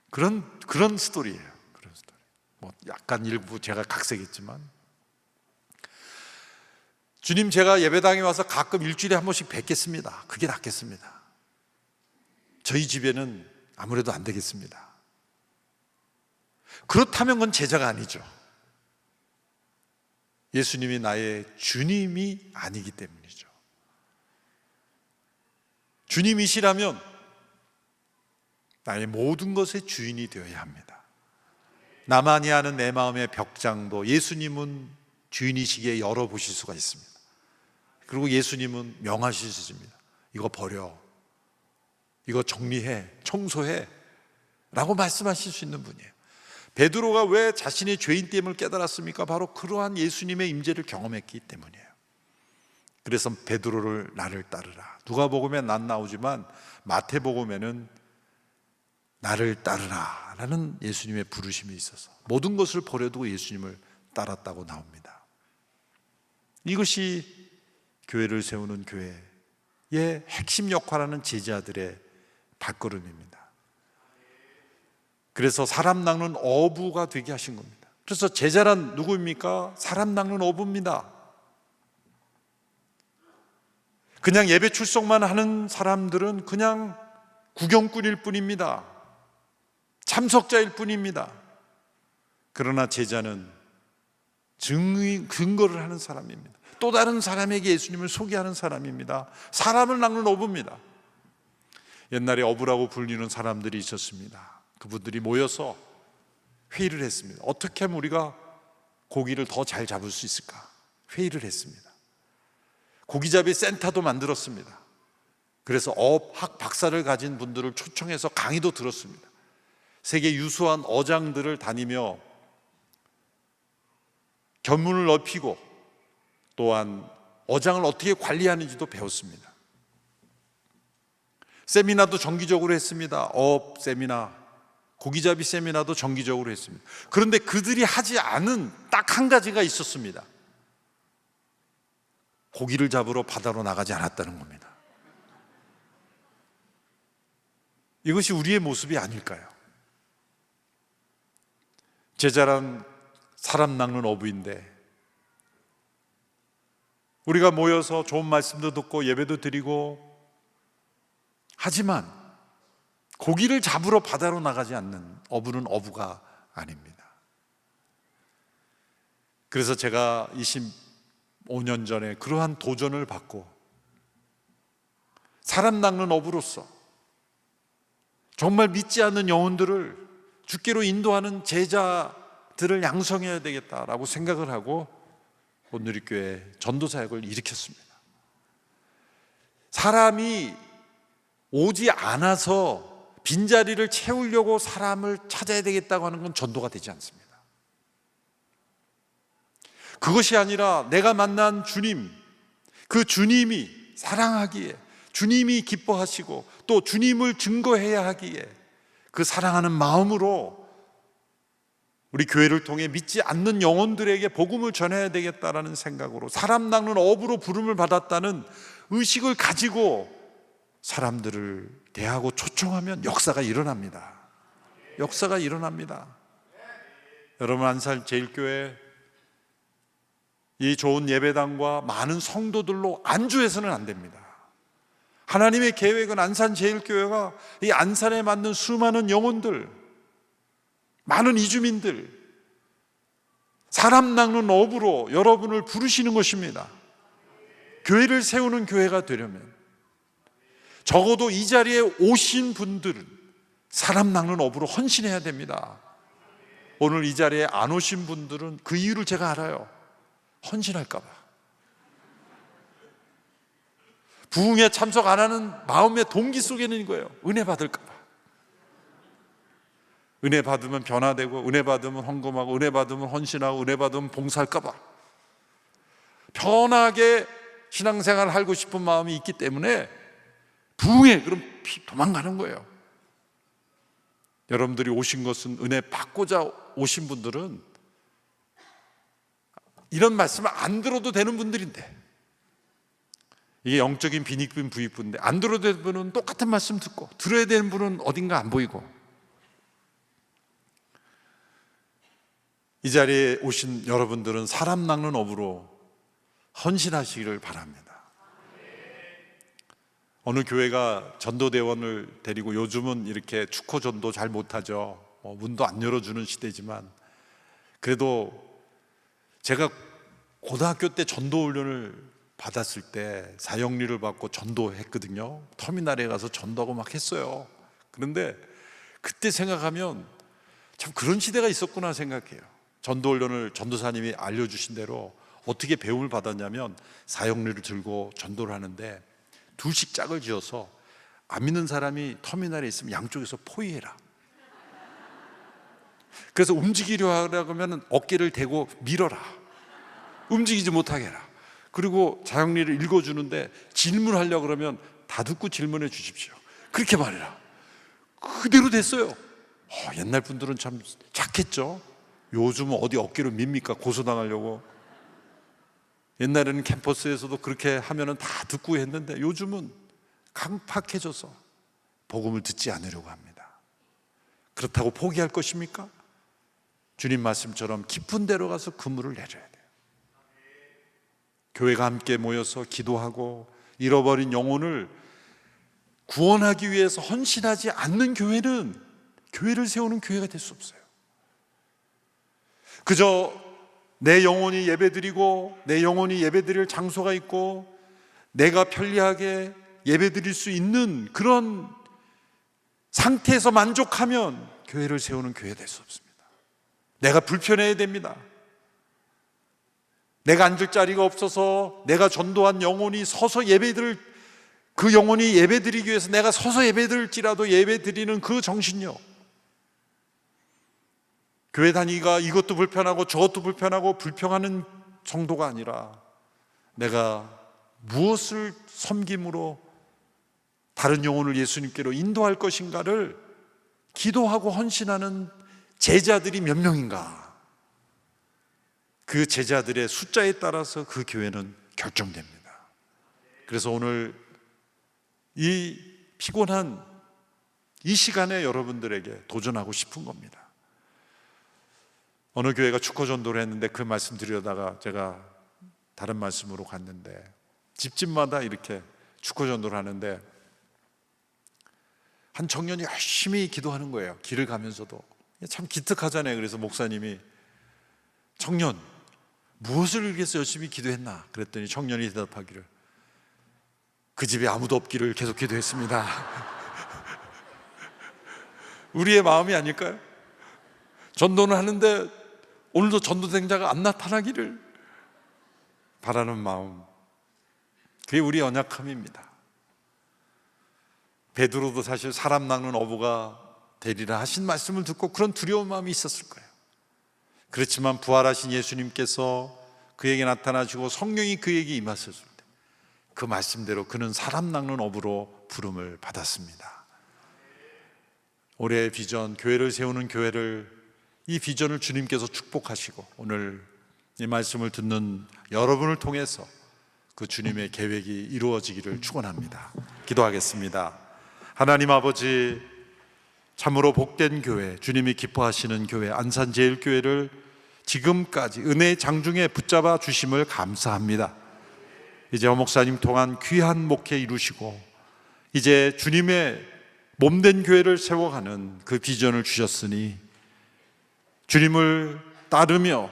그런 스토리예요. 그런 스토리. 뭐 약간 일부 제가 각색했지만, 주님, 제가 예배당에 와서 가끔 일주일에 한 번씩 뵙겠습니다. 그게 낫겠습니다. 저희 집에는 아무래도 안 되겠습니다. 그렇다면 그건 제자가 아니죠. 예수님이 나의 주님이 아니기 때문이죠. 주님이시라면 나의 모든 것의 주인이 되어야 합니다. 나만이 아는 내 마음의 벽장도 예수님은 주인이시기에 열어보실 수가 있습니다. 그리고 예수님은 명하시십니다. 이거 버려, 이거 정리해, 청소해 라고 말씀하실 수 있는 분이에요. 베드로가 왜 자신의 죄인됨을 깨달았습니까? 바로 그러한 예수님의 임재를 경험했기 때문이에요. 그래서 베드로를 나를 따르라. 누가복음에 난 나오지만 마태복음에는 나를 따르라 라는 예수님의 부르심이 있어서 모든 것을 버려두고 예수님을 따랐다고 나옵니다. 이것이 교회를 세우는 교회의 핵심 역할하는 제자들의 발걸음입니다. 그래서 사람 낚는 어부가 되게 하신 겁니다. 그래서 제자란 누구입니까? 사람 낚는 어부입니다. 그냥 예배 출석만 하는 사람들은 그냥 구경꾼일 뿐입니다. 참석자일 뿐입니다. 그러나 제자는 증거를 하는 사람입니다. 또 다른 사람에게 예수님을 소개하는 사람입니다. 사람을 낚는 어부입니다. 옛날에 어부라고 불리는 사람들이 있었습니다. 그분들이 모여서 회의를 했습니다. 어떻게 하면 우리가 고기를 더 잘 잡을 수 있을까? 회의를 했습니다. 고기잡이 센터도 만들었습니다. 그래서 어학 박사를 가진 분들을 초청해서 강의도 들었습니다. 세계 유수한 어장들을 다니며 견문을 넓히고 또한 어장을 어떻게 관리하는지도 배웠습니다. 세미나도 정기적으로 했습니다. 어업 세미나, 고기잡이 세미나도 정기적으로 했습니다. 그런데 그들이 하지 않은 딱 한 가지가 있었습니다. 고기를 잡으러 바다로 나가지 않았다는 겁니다. 이것이 우리의 모습이 아닐까요? 제자란 사람 낚는 어부인데 우리가 모여서 좋은 말씀도 듣고 예배도 드리고 하지만 고기를 잡으러 바다로 나가지 않는 어부는 어부가 아닙니다. 그래서 제가 25년 전에 그러한 도전을 받고 사람 낚는 어부로서 정말 믿지 않는 영혼들을 주께로 인도하는 제자들을 양성해야 되겠다라고 생각을 하고 온누리교회 전도사역을 일으켰습니다. 사람이 오지 않아서 빈자리를 채우려고 사람을 찾아야 되겠다고 하는 건 전도가 되지 않습니다. 그것이 아니라 내가 만난 주님, 그 주님이 사랑하기에, 주님이 기뻐하시고 또 주님을 증거해야 하기에 그 사랑하는 마음으로 우리 교회를 통해 믿지 않는 영혼들에게 복음을 전해야 되겠다라는 생각으로 사람 낚는 어부로 부름을 받았다는 의식을 가지고 사람들을 대하고 초청하면 역사가 일어납니다. 역사가 일어납니다. 여러분, 안산제일교회 이 좋은 예배당과 많은 성도들로 안주해서는 안 됩니다. 하나님의 계획은 안산제일교회가 이 안산에 맞는 수많은 영혼들, 많은 이주민들, 사람 낚는 어부로 여러분을 부르시는 것입니다. 교회를 세우는 교회가 되려면 적어도 이 자리에 오신 분들은 사람 낚는 어부로 헌신해야 됩니다. 오늘 이 자리에 안 오신 분들은 그 이유를 제가 알아요. 헌신할까 봐. 부흥에 참석 안 하는 마음의 동기 속에는 이거예요. 은혜 받을까 봐. 은혜 받으면 변화되고, 은혜 받으면 헌금하고, 은혜 받으면 헌신하고, 은혜 받으면 봉사할까 봐. 편하게 신앙생활을 하고 싶은 마음이 있기 때문에 부흥에 그럼 도망가는 거예요. 여러분들이 오신 것은 은혜 받고자 오신 분들은 이런 말씀을 안 들어도 되는 분들인데, 이게 영적인 빈익분 부익분인데 안 들어도 되는 분은 똑같은 말씀 듣고 들어야 되는 분은 어딘가 안 보이고, 이 자리에 오신 여러분들은 사람 낚는 업으로 헌신하시기를 바랍니다. 어느 교회가 전도대원을 데리고, 요즘은 이렇게 축호 전도 잘 못하죠. 문도 안 열어주는 시대지만, 그래도 제가 고등학교 때 전도 훈련을 받았을 때 사형리를 받고 전도했거든요. 터미널에 가서 전도하고 막 했어요. 그런데 그때 생각하면 참 그런 시대가 있었구나 생각해요. 전도 훈련을 전도사님이 알려주신 대로 어떻게 배움을 받았냐면, 사형리를 들고 전도를 하는데 둘씩 짝을 지어서 안 믿는 사람이 터미널에 있으면 양쪽에서 포위해라. 그래서 움직이려 하려고 하면 어깨를 대고 밀어라. 움직이지 못하게 해라. 그리고 자형리를 읽어주는데 질문하려고 그러면 다 듣고 질문해 주십시오. 그렇게 말해라. 그대로 됐어요. 옛날 분들은 참 착했죠. 요즘은 어디 어깨로 밉니까? 고소당하려고. 옛날에는 캠퍼스에서도 그렇게 하면은 다 듣고 했는데, 요즘은 강팍해져서 복음을 듣지 않으려고 합니다. 그렇다고 포기할 것입니까? 주님 말씀처럼 깊은 데로 가서 그물을 내려야 돼요. 교회가 함께 모여서 기도하고 잃어버린 영혼을 구원하기 위해서 헌신하지 않는 교회는 교회를 세우는 교회가 될 수 없어요. 그저 내 영혼이 예배드리고, 내 영혼이 예배드릴 장소가 있고, 내가 편리하게 예배드릴 수 있는 그런 상태에서 만족하면 교회를 세우는 교회가 될 수 없습니다. 내가 불편해야 됩니다. 내가 앉을 자리가 없어서 내가 전도한 영혼이 서서 예배드릴, 그 영혼이 예배드리기 위해서 내가 서서 예배드릴지라도 예배드리는 그 정신력. 교회 다니기가 이것도 불편하고 저것도 불편하고 불평하는 정도가 아니라, 내가 무엇을 섬김으로 다른 영혼을 예수님께로 인도할 것인가를 기도하고 헌신하는 제자들이 몇 명인가, 그 제자들의 숫자에 따라서 그 교회는 결정됩니다. 그래서 오늘 이 피곤한 이 시간에 여러분들에게 도전하고 싶은 겁니다. 어느 교회가 축호 전도를 했는데 그 말씀 드리려다가 제가 다른 말씀으로 갔는데, 집집마다 이렇게 축호 전도를 하는데 한 청년이 열심히 기도하는 거예요. 길을 가면서도. 참 기특하잖아요. 그래서 목사님이, 청년 무엇을 위해서 열심히 기도했나? 그랬더니 청년이 대답하기를, 그 집에 아무도 없기를 계속 기도했습니다. 우리의 마음이 아닐까요? 전도는 하는데 오늘도 전도생자가 안 나타나기를 바라는 마음, 그게 우리 연약함입니다. 베드로도 사실 사람 낚는 어부가 되리라 하신 말씀을 듣고 그런 두려운 마음이 있었을 거예요. 그렇지만 부활하신 예수님께서 그에게 나타나시고 성령이 그에게 임하셨을 때 그 말씀대로 그는 사람 낚는 어부로 부름을 받았습니다. 올해의 비전, 교회를 세우는 교회를, 이 비전을 주님께서 축복하시고 오늘 이 말씀을 듣는 여러분을 통해서 그 주님의 계획이 이루어지기를 축원합니다. 기도하겠습니다. 하나님 아버지, 참으로 복된 교회, 주님이 기뻐하시는 교회 안산제일교회를 지금까지 은혜의 장중에 붙잡아 주심을 감사합니다. 이제 목사님 통한 귀한 목회 이루시고 이제 주님의 몸된 교회를 세워가는 그 비전을 주셨으니, 주님을 따르며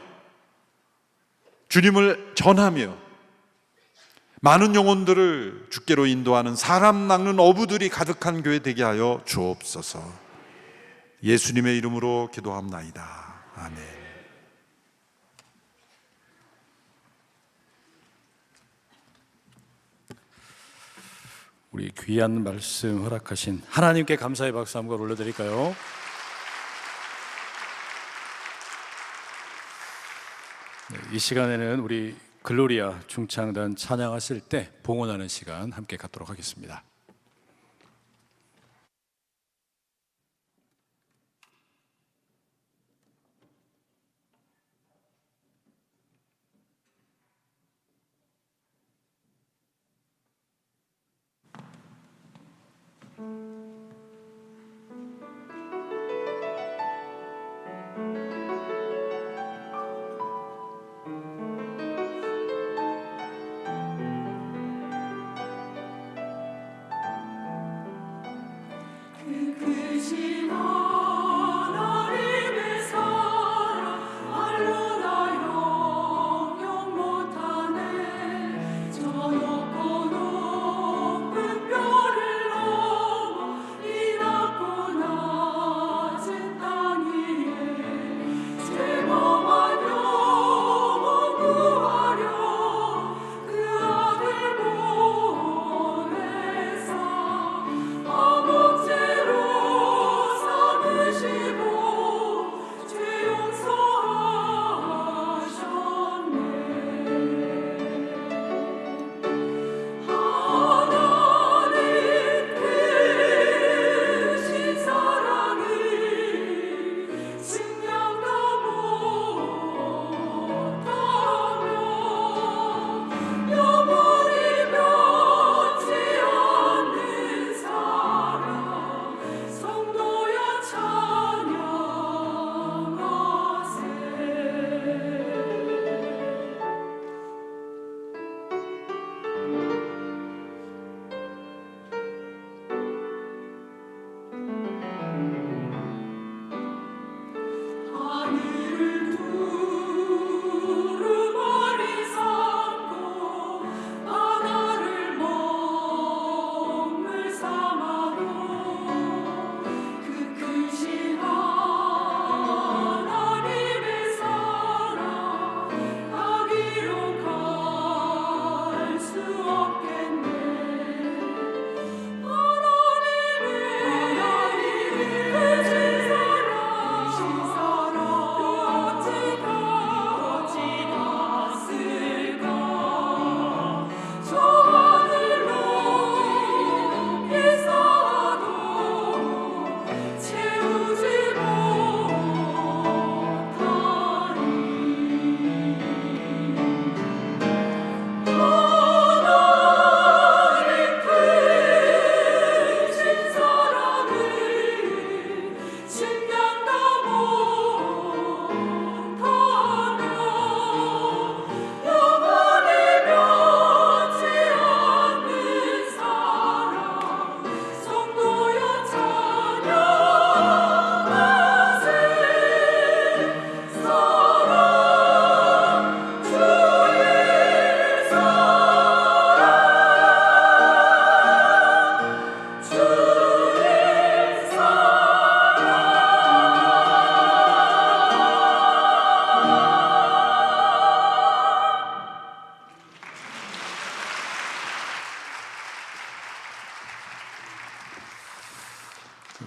주님을 전하며 많은 영혼들을 주께로 인도하는 사람 낚는 어부들이 가득한 교회 되게 하여 주옵소서. 예수님의 이름으로 기도합나이다. 아멘. 우리 귀한 말씀 허락하신 하나님께 감사의 박수 한번 올려드릴까요? 이 시간에는 우리 글로리아 중창단 찬양하실 때 봉헌하는 시간 함께 갖도록 하겠습니다.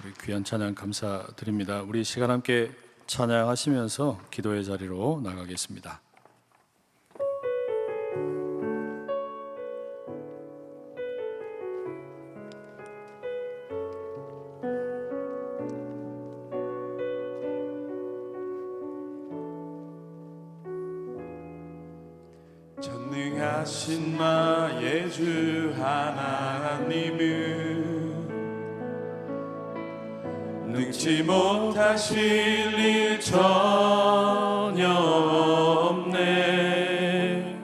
우리 귀한 찬양 감사드립니다. 우리 시간 함께 찬양하시면서 기도의 자리로 나가겠습니다. 전능하신 나의 주 하나님은 능치 못하실 일 전혀 없네.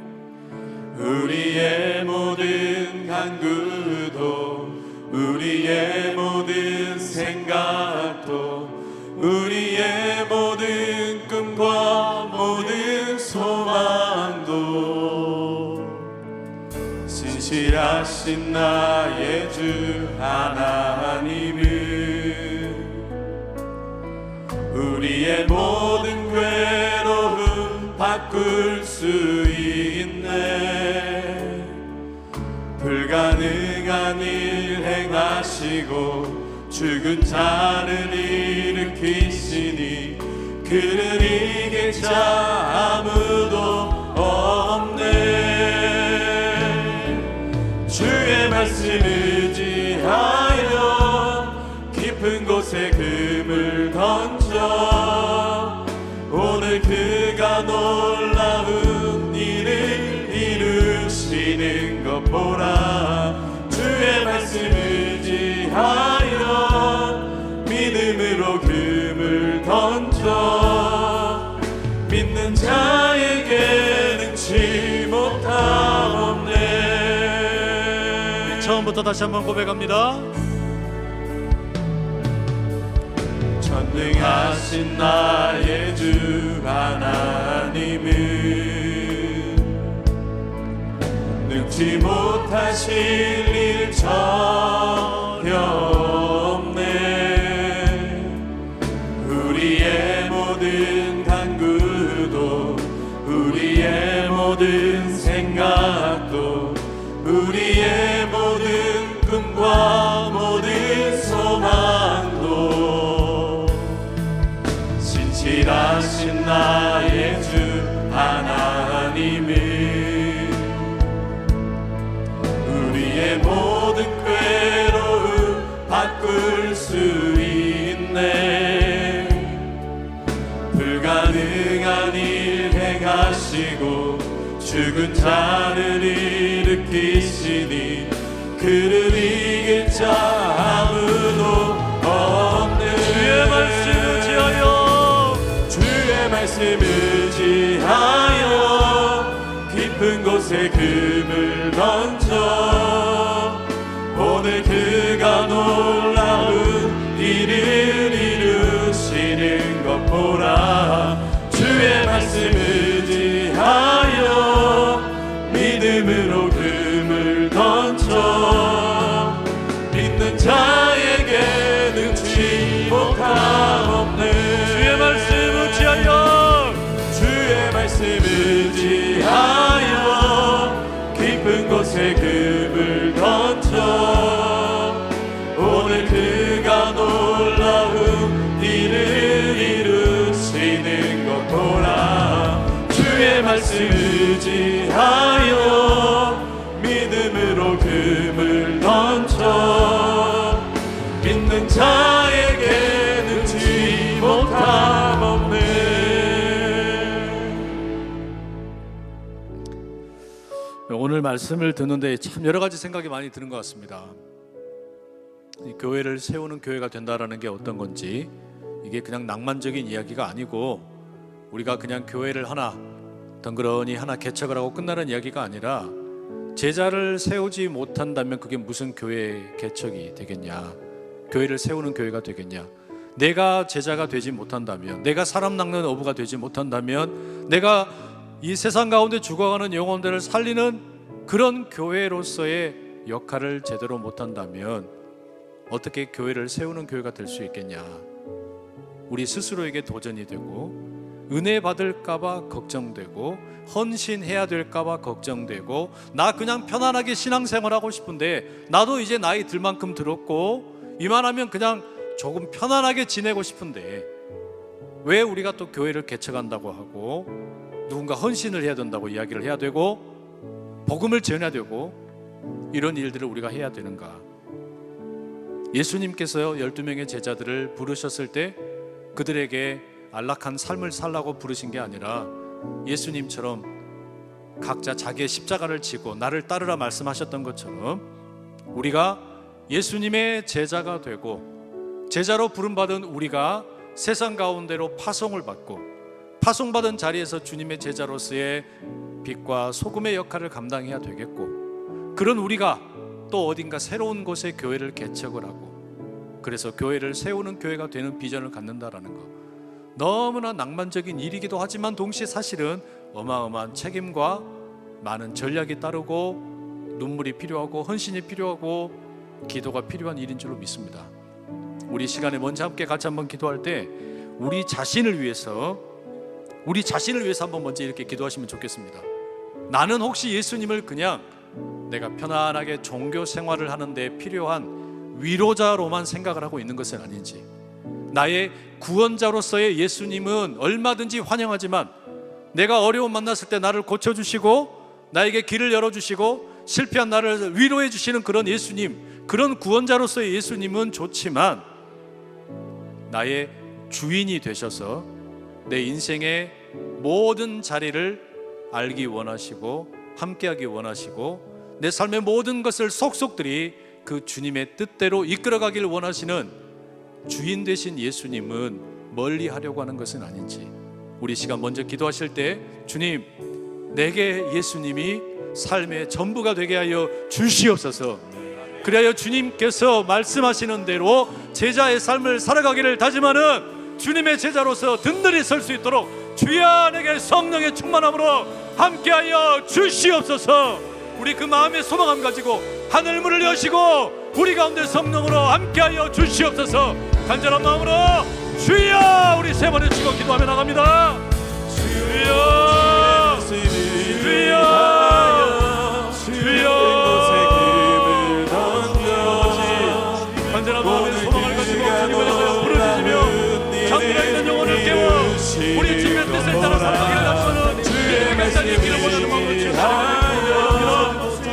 우리의 모든 간구도 우리의 모든 생각도 우리의 모든 꿈과 모든 소망도 신실하신 나의 주 하나님은 우리의 모든 괴로움 바꿀 수 있네. 불가능한 일 행하시고 죽은 자를 일으키시니 그를 이길 자 아무도 없네. 주의 말씀 의지하여 깊은 곳에 금을 던져 오늘 그가 놀라운 일을 이루시는 것 보라. 주의 말씀 의지하여 믿음으로 금을 던져 믿는 자에게 능치 못하옵네. 처음부터 다시 한번 고백합니다. 전능하신 나의 주 하나님은 능치 못하실 일 전혀 없네. 우리의 모든 간구도 우리의 모든 생각도 우리의 모든 꿈과 모든 소망도 신실하신 나의 주 하나님은 우리의 모든 괴로움 바꿀 수 있네. 불가능한 일 행하시고 죽은 자를 일으키시니 그를 이길 자 아무도 없네. 주의 말씀 의지하여 주의 말씀 의지하여 깊은 곳에 금을 던져 오늘 그가 놀라운 일을 이루시는 것 보라. 주의 말씀 의지하여 믿음으로 금을 던져 믿는 자에게 능치 못함 없네. 주의 말씀 의지하여 주의 말씀 의지하여 깊은 곳에 금을 던져 오늘 그가 놀라운 일을 이루시는 것 보라. 주의 말씀 의지하여 믿음으로 금을 던져 믿는 자에게 능치 못함 없네. 오늘 말씀을 듣는데 참 여러 가지 생각이 많이 드는 것 같습니다. 이 교회를 세우는 교회가 된다라는 게 어떤 건지, 이게 그냥 낭만적인 이야기가 아니고 우리가 그냥 교회를 하나 덩그러니 하나 개척을 하고 끝나는 이야기가 아니라, 제자를 세우지 못한다면 그게 무슨 교회 개척이 되겠냐, 교회를 세우는 교회가 되겠냐. 내가 제자가 되지 못한다면, 내가 사람 낚는 어부가 되지 못한다면, 내가 이 세상 가운데 죽어가는 영혼들을 살리는 그런 교회로서의 역할을 제대로 못한다면 어떻게 교회를 세우는 교회가 될 수 있겠냐. 우리 스스로에게 도전이 되고, 은혜 받을까봐 걱정되고, 헌신해야 될까봐 걱정되고, 나 그냥 편안하게 신앙생활하고 싶은데 나도 이제 나이 들 만큼 들었고 이만하면 그냥 조금 편안하게 지내고 싶은데 왜 우리가 또 교회를 개척한다고 하고 누군가 헌신을 해야 된다고 이야기를 해야 되고 복음을 전해야 되고 이런 일들을 우리가 해야 되는가. 예수님께서요 12명의 제자들을 부르셨을 때 그들에게 안락한 삶을 살라고 부르신 게 아니라, 예수님처럼 각자 자기의 십자가를 지고 나를 따르라 말씀하셨던 것처럼 우리가 예수님의 제자가 되고, 제자로 부름받은 우리가 세상 가운데로 파송을 받고, 파송받은 자리에서 주님의 제자로서의 빛과 소금의 역할을 감당해야 되겠고, 그런 우리가 또 어딘가 새로운 곳에 교회를 개척을 하고, 그래서 교회를 세우는 교회가 되는 비전을 갖는다라는 것, 너무나 낭만적인 일이기도 하지만 동시에 사실은 어마어마한 책임과 많은 전략이 따르고 눈물이 필요하고 헌신이 필요하고 기도가 필요한 일인 줄로 믿습니다. 우리 시간에 먼저 함께 같이 한번 기도할 때 우리 자신을 위해서 한번 먼저 이렇게 기도하시면 좋겠습니다. 나는 혹시 예수님을 그냥 내가 편안하게 종교 생활을 하는데 필요한 위로자로만 생각을 하고 있는 것은 아닌지, 나의 구원자로서의 예수님은 얼마든지 환영하지만 내가 어려움 만났을 때 나를 고쳐주시고 나에게 길을 열어주시고 실패한 나를 위로해 주시는 그런 예수님, 그런 구원자로서의 예수님은 좋지만 나의 주인이 되셔서 내 인생의 모든 자리를 알기 원하시고 함께하기 원하시고 내 삶의 모든 것을 속속들이 그 주님의 뜻대로 이끌어가길 원하시는 주인 되신 예수님은 멀리 하려고 하는 것은 아닌지, 우리 시간 먼저 기도하실 때 주님, 내게 예수님이 삶의 전부가 되게 하여 주시옵소서. 그리하여 주님께서 말씀하시는 대로 제자의 삶을 살아가기를 다짐하는 주님의 제자로서 든든히 설 수 있도록 주여 내게 성령의 충만함으로 함께하여 주시옵소서. 우리 그 마음의 소망함 가지고 하늘문을 여시고 우리 가운데 성령으로 함께하여 주시옵소서. 간절한 마음으로 주여 우리 세 번에 치고 기도하며 나갑니다. 주여 주여 주여 간절한 마음의 소망을 가지고 주님을 향하여 부르짖으며 잠들어 있는 영혼을 깨워 우리 주님의 뜻을 따라 살아가기를 다짐하는 주님의 간단히 길을 보내는 마음으로 주시옵소서.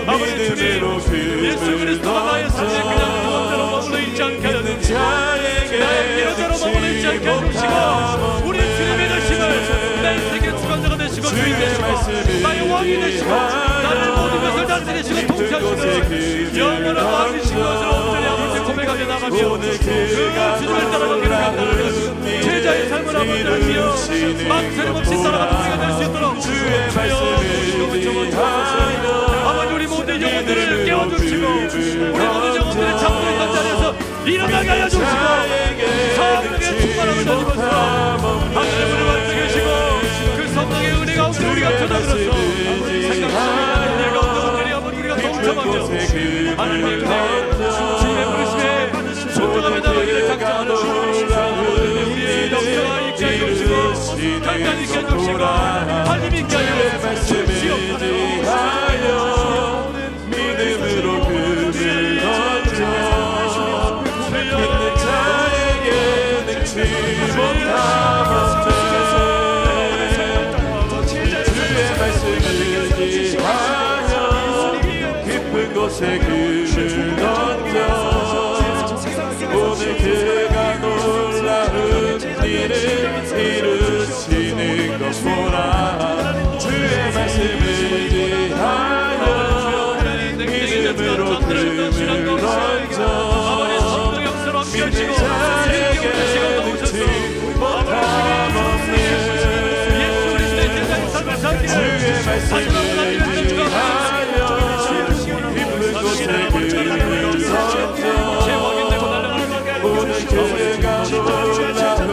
아버지 주님, 예수 그리스도가 나의 삶에 그냥 무언대로 머물러 있지 않게 하여 주시고 나의 이런대로 머물러 있지 않게 하여 주시고 우리 주님의 되심을 나의 세계 주관자가 되시고 주인 되시고 나의 왕이 되시고 나를 모든 것을 다스리시고 통치하시고 영원한 왕이신 것을 온전히 아버지 고백하며 나가며 그 주님을 따라가기를 간다는 제자의 삶을 아버지 하시어 망설임 없이 따라가는 우리가 될 수 있도록 주여 주시고 정원하소서. 아버지 우리 모든 영혼들을 깨워주시고 우리 모든 영혼들을 잡고 있는 자리에서 일어나게 하여 주시고 성령의 충만함을 다니면서 하늘의 문을 밟고 계시고 그 성령의 은혜 가운데 우리가 들어들어서 생각하는 일 가운데 온전히 아버지 우리가 동참하며 하나님의 은혜 주님의 부르심에 순종하며 나가기를 작정하는 우리의 영성아 있게 하여 주시고 강단 있게 하여 주시고 하나님 있게 하여 주시옵소서. 믿음으로 금을 던져 믿는 자에게 능치 못함 주의 말씀을 기하여 깊은 곳에 금을 던져 오늘 그가 놀라운 일을 이루시는 것 보라. 주의 말씀을 기하여 믿음으로 금을 던져 믿는 자에게 능치 못함 없는 주의 말씀을 기하여 깊은 곳에 금을 던져 오늘 그가 놀라운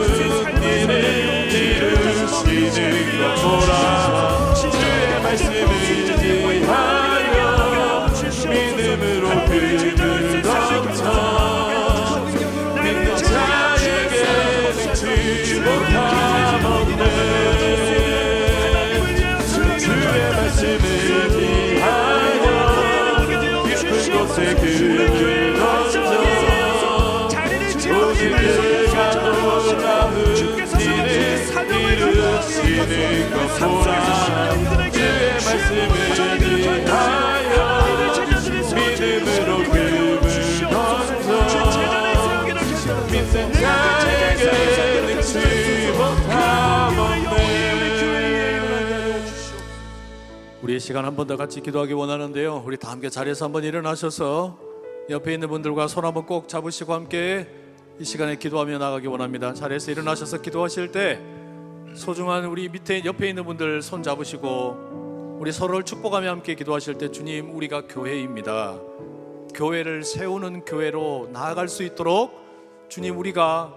일을 이루시는 것 보라. 주의 말씀을 기하여 믿음으로 금을 던져 믿는 자에게 능치 못함 없는 주의 말씀을 기하여 깊은 곳에 금을 던져 오늘 그가 놀라운 일을 이루시는 것 보라. 주의 말씀을 기하여 믿음으로 금을 던져 믿는 자에게 능치 못함 없네. 우리 시간 한 번 더 같이 기도하기 원하는데요. 우리 다 함께 자리에서 한번 일어나셔서 옆에 있는 분들과 손 한번 꼭 잡으시고 함께 이 시간에 기도하며 나가기 원합니다. 자리에서 일어나셔서 기도하실 때 소중한 우리 밑에 옆에 있는 분들 손 잡으시고 우리 서로를 축복하며 함께 기도하실 때 주님 우리가 교회입니다. 교회를 세우는 교회로 나아갈 수 있도록 주님 우리가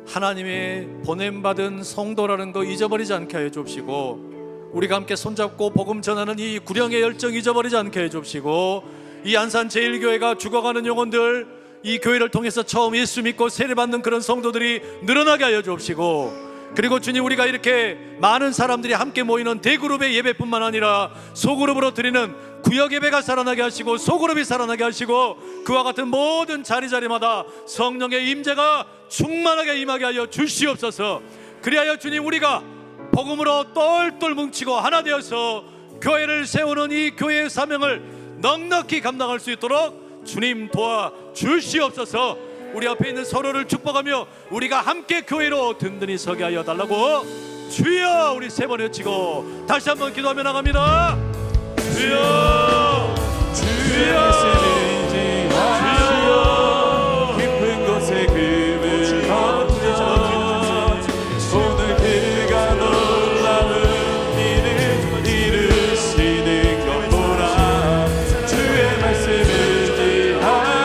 하나님의 보냄받은 성도라는 거 잊어버리지 않게 하여 주옵시고 우리가 함께 손잡고 복음 전하는 이 구령의 열정 잊어버리지 않게 해 주옵시고 이 안산 제일교회가 죽어가는 영혼들 이 교회를 통해서 처음 예수 믿고 세례받는 그런 성도들이 늘어나게 하여 주옵시고 그리고 주님 우리가 이렇게 많은 사람들이 함께 모이는 대그룹의 예배뿐만 아니라 소그룹으로 드리는 구역 예배가 살아나게 하시고 소그룹이 살아나게 하시고 그와 같은 모든 자리자리마다 성령의 임재가 충만하게 임하게 하여 주시옵소서. 그리하여 주님 우리가 복음으로 똘똘 뭉치고 하나 되어서 교회를 세우는 이 교회의 사명을 넉넉히 감당할 수 있도록 주님 도와 주시옵소서. 우리 앞에 있는 서로를 축복하며 우리가 함께 교회로 든든히 서게 하여 달라고 주여 우리 세 번 외치고 다시 한번 기도하며 나갑니다. 주여 주여 주여 깊은 곳에 금을 던져 오늘 그가 놀라운 일을 이루시는 것 보라. 주의 말씀을 기하여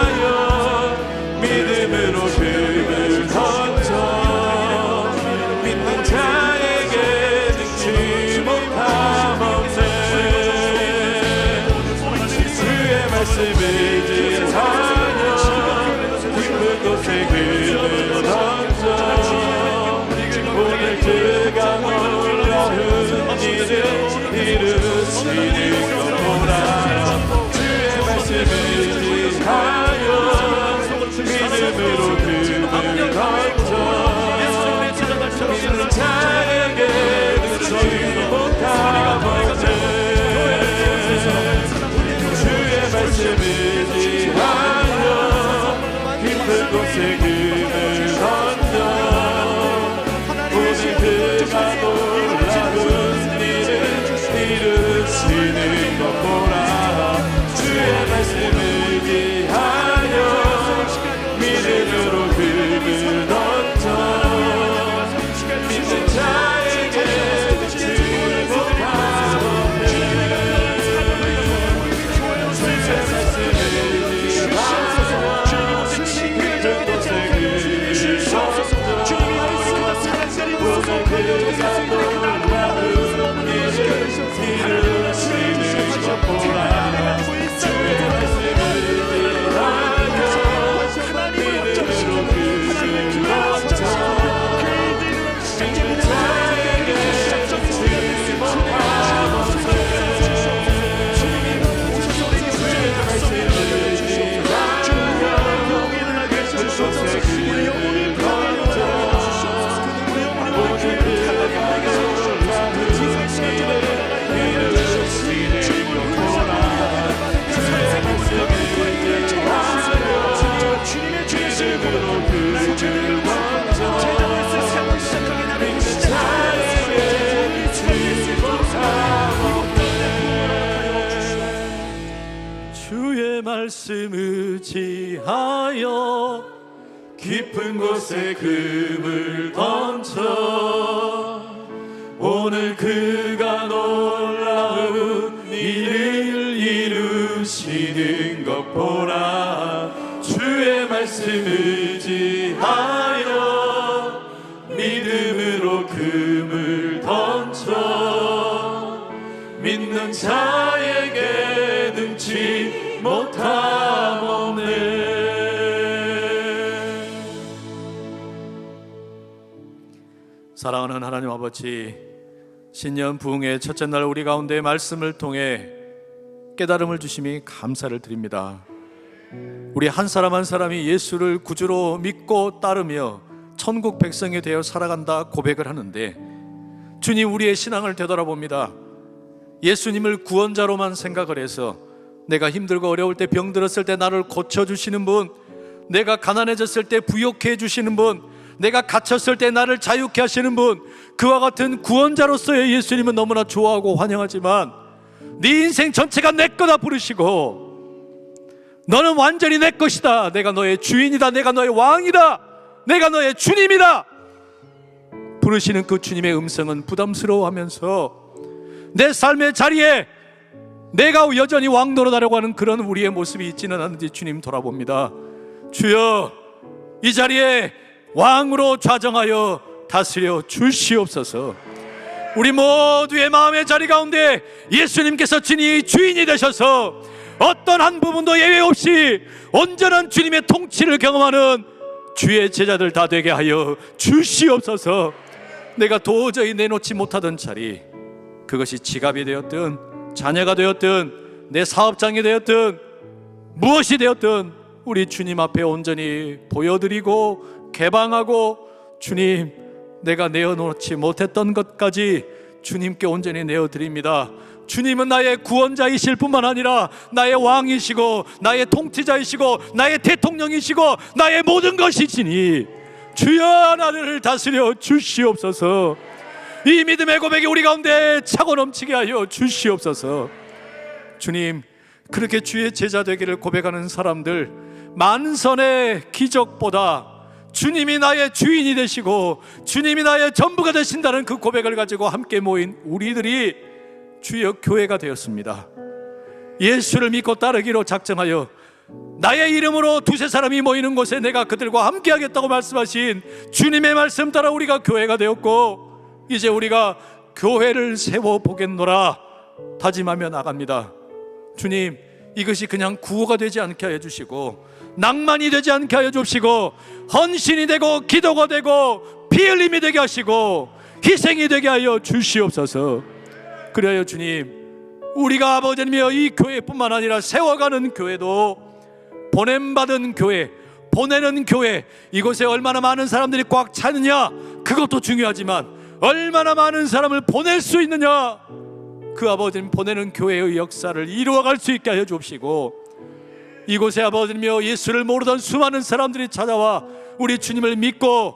주의 말씀 의지하여 깊은 곳에 금을 던져 오늘 그가 놀라운 일을 이루시는 것 보라. 주의 말씀 의지하여 믿음으로 금을 던져 믿는 자에게 능치 못함 없네. 사랑하는 하나님 아버지, 신년 부흥의 첫째 날 우리 가운데 말씀을 통해 깨달음을 주심이 감사를 드립니다. 우리 한 사람 한 사람이 예수를 구주로 믿고 따르며 천국 백성이 되어 살아간다 고백을 하는데, 주님, 우리의 신앙을 되돌아봅니다. 예수님을 구원자로만 생각을 해서 내가 힘들고 어려울 때, 병들었을 때 나를 고쳐주시는 분, 내가 가난해졌을 때 부욕해 해주시는 분, 내가 갇혔을 때 나를 자유케 하시는 분, 그와 같은 구원자로서의 예수님은 너무나 좋아하고 환영하지만 네 인생 전체가 내 거다 부르시고 너는 완전히 내 것이다, 내가 너의 주인이다, 내가 너의 왕이다, 내가 너의 주님이다 부르시는 그 주님의 음성은 부담스러워하면서 내 삶의 자리에 내가 여전히 왕 노릇하려고 하는 그런 우리의 모습이 있지는 않은지 주님 돌아봅니다. 주여, 이 자리에 왕으로 좌정하여 다스려 주시옵소서. 우리 모두의 마음의 자리 가운데 예수님께서 친히 주인이 되셔서 어떤 한 부분도 예외 없이 온전한 주님의 통치를 경험하는 주의 제자들 다 되게 하여 주시옵소서. 내가 도저히 내놓지 못하던 자리, 그것이 지갑이 되었든 자녀가 되었든 내 사업장이 되었든 무엇이 되었든 우리 주님 앞에 온전히 보여드리고 개방하고, 주님, 내가 내어놓지 못했던 것까지 주님께 온전히 내어드립니다. 주님은 나의 구원자이실 뿐만 아니라 나의 왕이시고 나의 통치자이시고 나의 대통령이시고 나의 모든 것이시니 주여, 나를 다스려 주시옵소서. 이 믿음의 고백이 우리 가운데 차고 넘치게 하여 주시옵소서. 주님, 그렇게 주의 제자 되기를 고백하는 사람들, 만선의 기적보다 주님이 나의 주인이 되시고 주님이 나의 전부가 되신다는 그 고백을 가지고 함께 모인 우리들이 주여 교회가 되었습니다. 예수를 믿고 따르기로 작정하여 나의 이름으로 두세 사람이 모이는 곳에 내가 그들과 함께 하겠다고 말씀하신 주님의 말씀 따라 우리가 교회가 되었고, 이제 우리가 교회를 세워보겠노라 다짐하며 나갑니다. 주님, 이것이 그냥 구호가 되지 않게 하여 주시고 낭만이 되지 않게 하여 주시고 헌신이 되고 기도가 되고 피 흘림이 되게 하시고 희생이 되게 하여 주시옵소서. 그래요 주님, 우리가 아버지님이여 이 교회뿐만 아니라 세워가는 교회도 보냄받은 교회, 보내는 교회, 이곳에 얼마나 많은 사람들이 꽉 차느냐 그것도 중요하지만 얼마나 많은 사람을 보낼 수 있느냐, 그 아버지님 보내는 교회의 역사를 이루어갈 수 있게 하여 주옵시고, 이곳에 아버지님이여 예수를 모르던 수많은 사람들이 찾아와 우리 주님을 믿고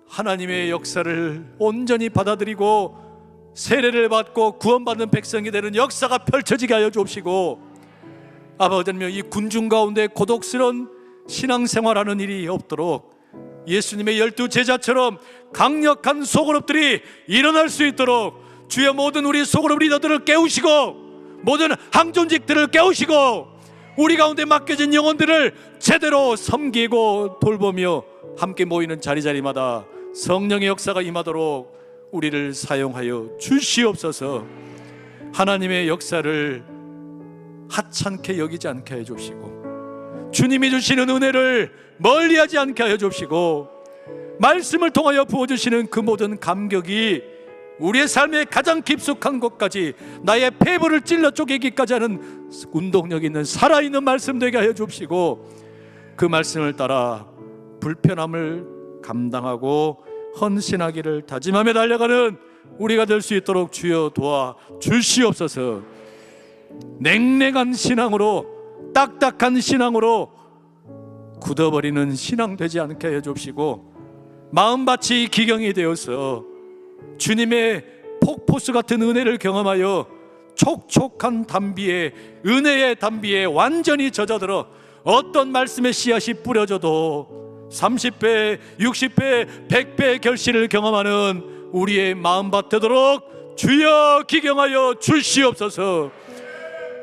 하나님의 역사를 온전히 받아들이고 세례를 받고 구원받는 백성이 되는 역사가 펼쳐지게 하여 주옵시고, 아버지님이여 이 군중 가운데 고독스러운 신앙생활하는 일이 없도록 예수님의 12 제자처럼 강력한 소그룹들이 일어날 수 있도록 주여 모든 우리 소그룹 리더들을 깨우시고 모든 항존직들을 깨우시고 우리 가운데 맡겨진 영혼들을 제대로 섬기고 돌보며 함께 모이는 자리자리마다 성령의 역사가 임하도록 우리를 사용하여 주시옵소서. 하나님의 역사를 하찮게 여기지 않게 해 주시고 주님이 주시는 은혜를 멀리하지 않게 하여 주시고 말씀을 통하여 부어주시는 그 모든 감격이 우리의 삶의 가장 깊숙한 곳까지 나의 폐부를 찔러 쪼개기까지 하는 운동력 있는 살아있는 말씀 되게 하여 주시고, 그 말씀을 따라 불편함을 감당하고 헌신하기를 다짐하며 달려가는 우리가 될 수 있도록 주여 도와 주시옵소서. 냉랭한 신앙으로, 딱딱한 신앙으로 굳어버리는 신앙 되지 않게 해 주시고, 마음밭이 기경이 되어서 주님의 폭포수 같은 은혜를 경험하여 촉촉한 담비에, 은혜의 담비에 완전히 젖어들어 어떤 말씀의 씨앗이 뿌려져도 30배, 60배, 100배의 결실을 경험하는 우리의 마음밭 되도록 주여 기경하여 주시옵소서.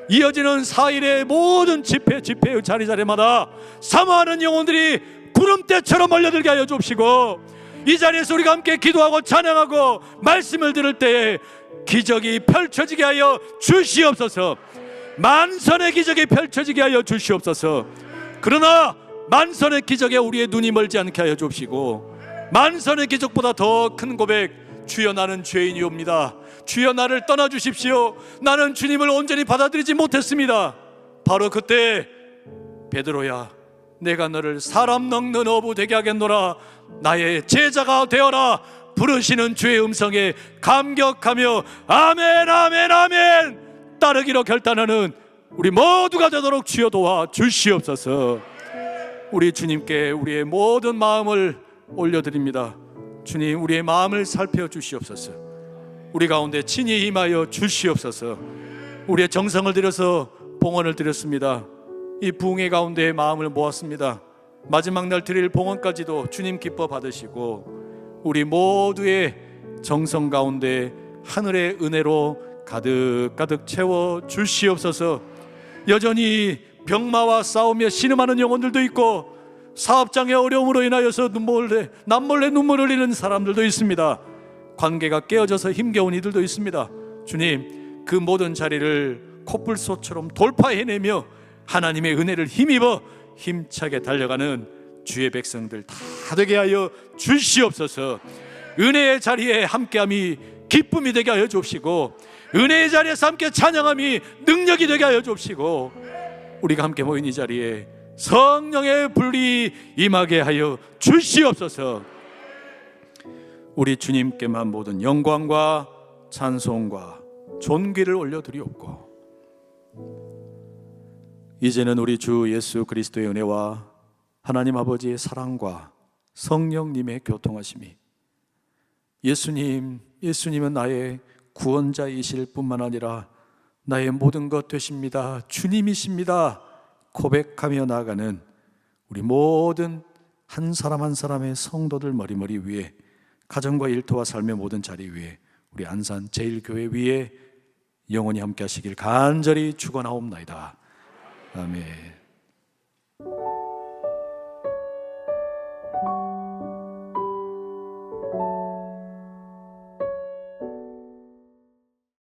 이어지는 4일의 모든 집회의 자리마다 사모하는 영혼들이 구름대처럼 몰려들게 하여 주옵시고, 이 자리에서 우리가 함께 기도하고 찬양하고 말씀을 들을 때에 기적이 펼쳐지게 하여 주시옵소서. 만선의 기적이 펼쳐지게 하여 주시옵소서. 그러나 만선의 기적에 우리의 눈이 멀지 않게 하여 주옵시고, 만선의 기적보다 더 큰 고백, 주여 나는 죄인이옵니다. 주여 나를 떠나주십시오. 나는 주님을 온전히 받아들이지 못했습니다. 바로 그때 베드로야, 내가 너를 사람 넉는 어부 되게 하겠노라, 나의 제자가 되어라 부르시는 주의 음성에 감격하며 아멘 아멘 아멘 따르기로 결단하는 우리 모두가 되도록 주여 도와 주시옵소서. 우리 주님께 우리의 모든 마음을 올려드립니다. 주님, 우리의 마음을 살펴 주시옵소서. 우리 가운데 친히 임하여 주시옵소서. 우리의 정성을 들여서 봉헌을 드렸습니다. 이 부흥회 가운데 마음을 모았습니다. 마지막 날 드릴 봉헌까지도 주님 기뻐 받으시고, 우리 모두의 정성 가운데 하늘의 은혜로 가득가득 채워 주시옵소서. 여전히 병마와 싸우며 신음하는 영혼들도 있고, 사업장의 어려움으로 인하여서 남몰래 눈물을 흘리는 사람들도 있습니다. 관계가 깨어져서 힘겨운 이들도 있습니다. 주님, 그 모든 자리를 코뿔소처럼 돌파해내며 하나님의 은혜를 힘입어 힘차게 달려가는 주의 백성들 다 되게 하여 주시옵소서. 은혜의 자리에 함께함이 기쁨이 되게 하여 주옵시고, 은혜의 자리에서 함께 찬양함이 능력이 되게 하여 주옵시고, 우리가 함께 모인 이 자리에 성령의 불이 임하게 하여 주시옵소서. 우리 주님께만 모든 영광과 찬송과 존귀를 올려드리옵고, 이제는 우리 주 예수 그리스도의 은혜와 하나님 아버지의 사랑과 성령님의 교통하심이, 예수님은 나의 구원자이실 뿐만 아니라 나의 모든 것 되십니다, 주님이십니다 고백하며 나아가는 우리 모든 한 사람 한 사람의 성도들 머리머리 위에, 가정과 일터와 삶의 모든 자리 위에, 우리 안산 제일교회 위에 영원히 함께 하시길 간절히 축원하옵나이다. 아멘.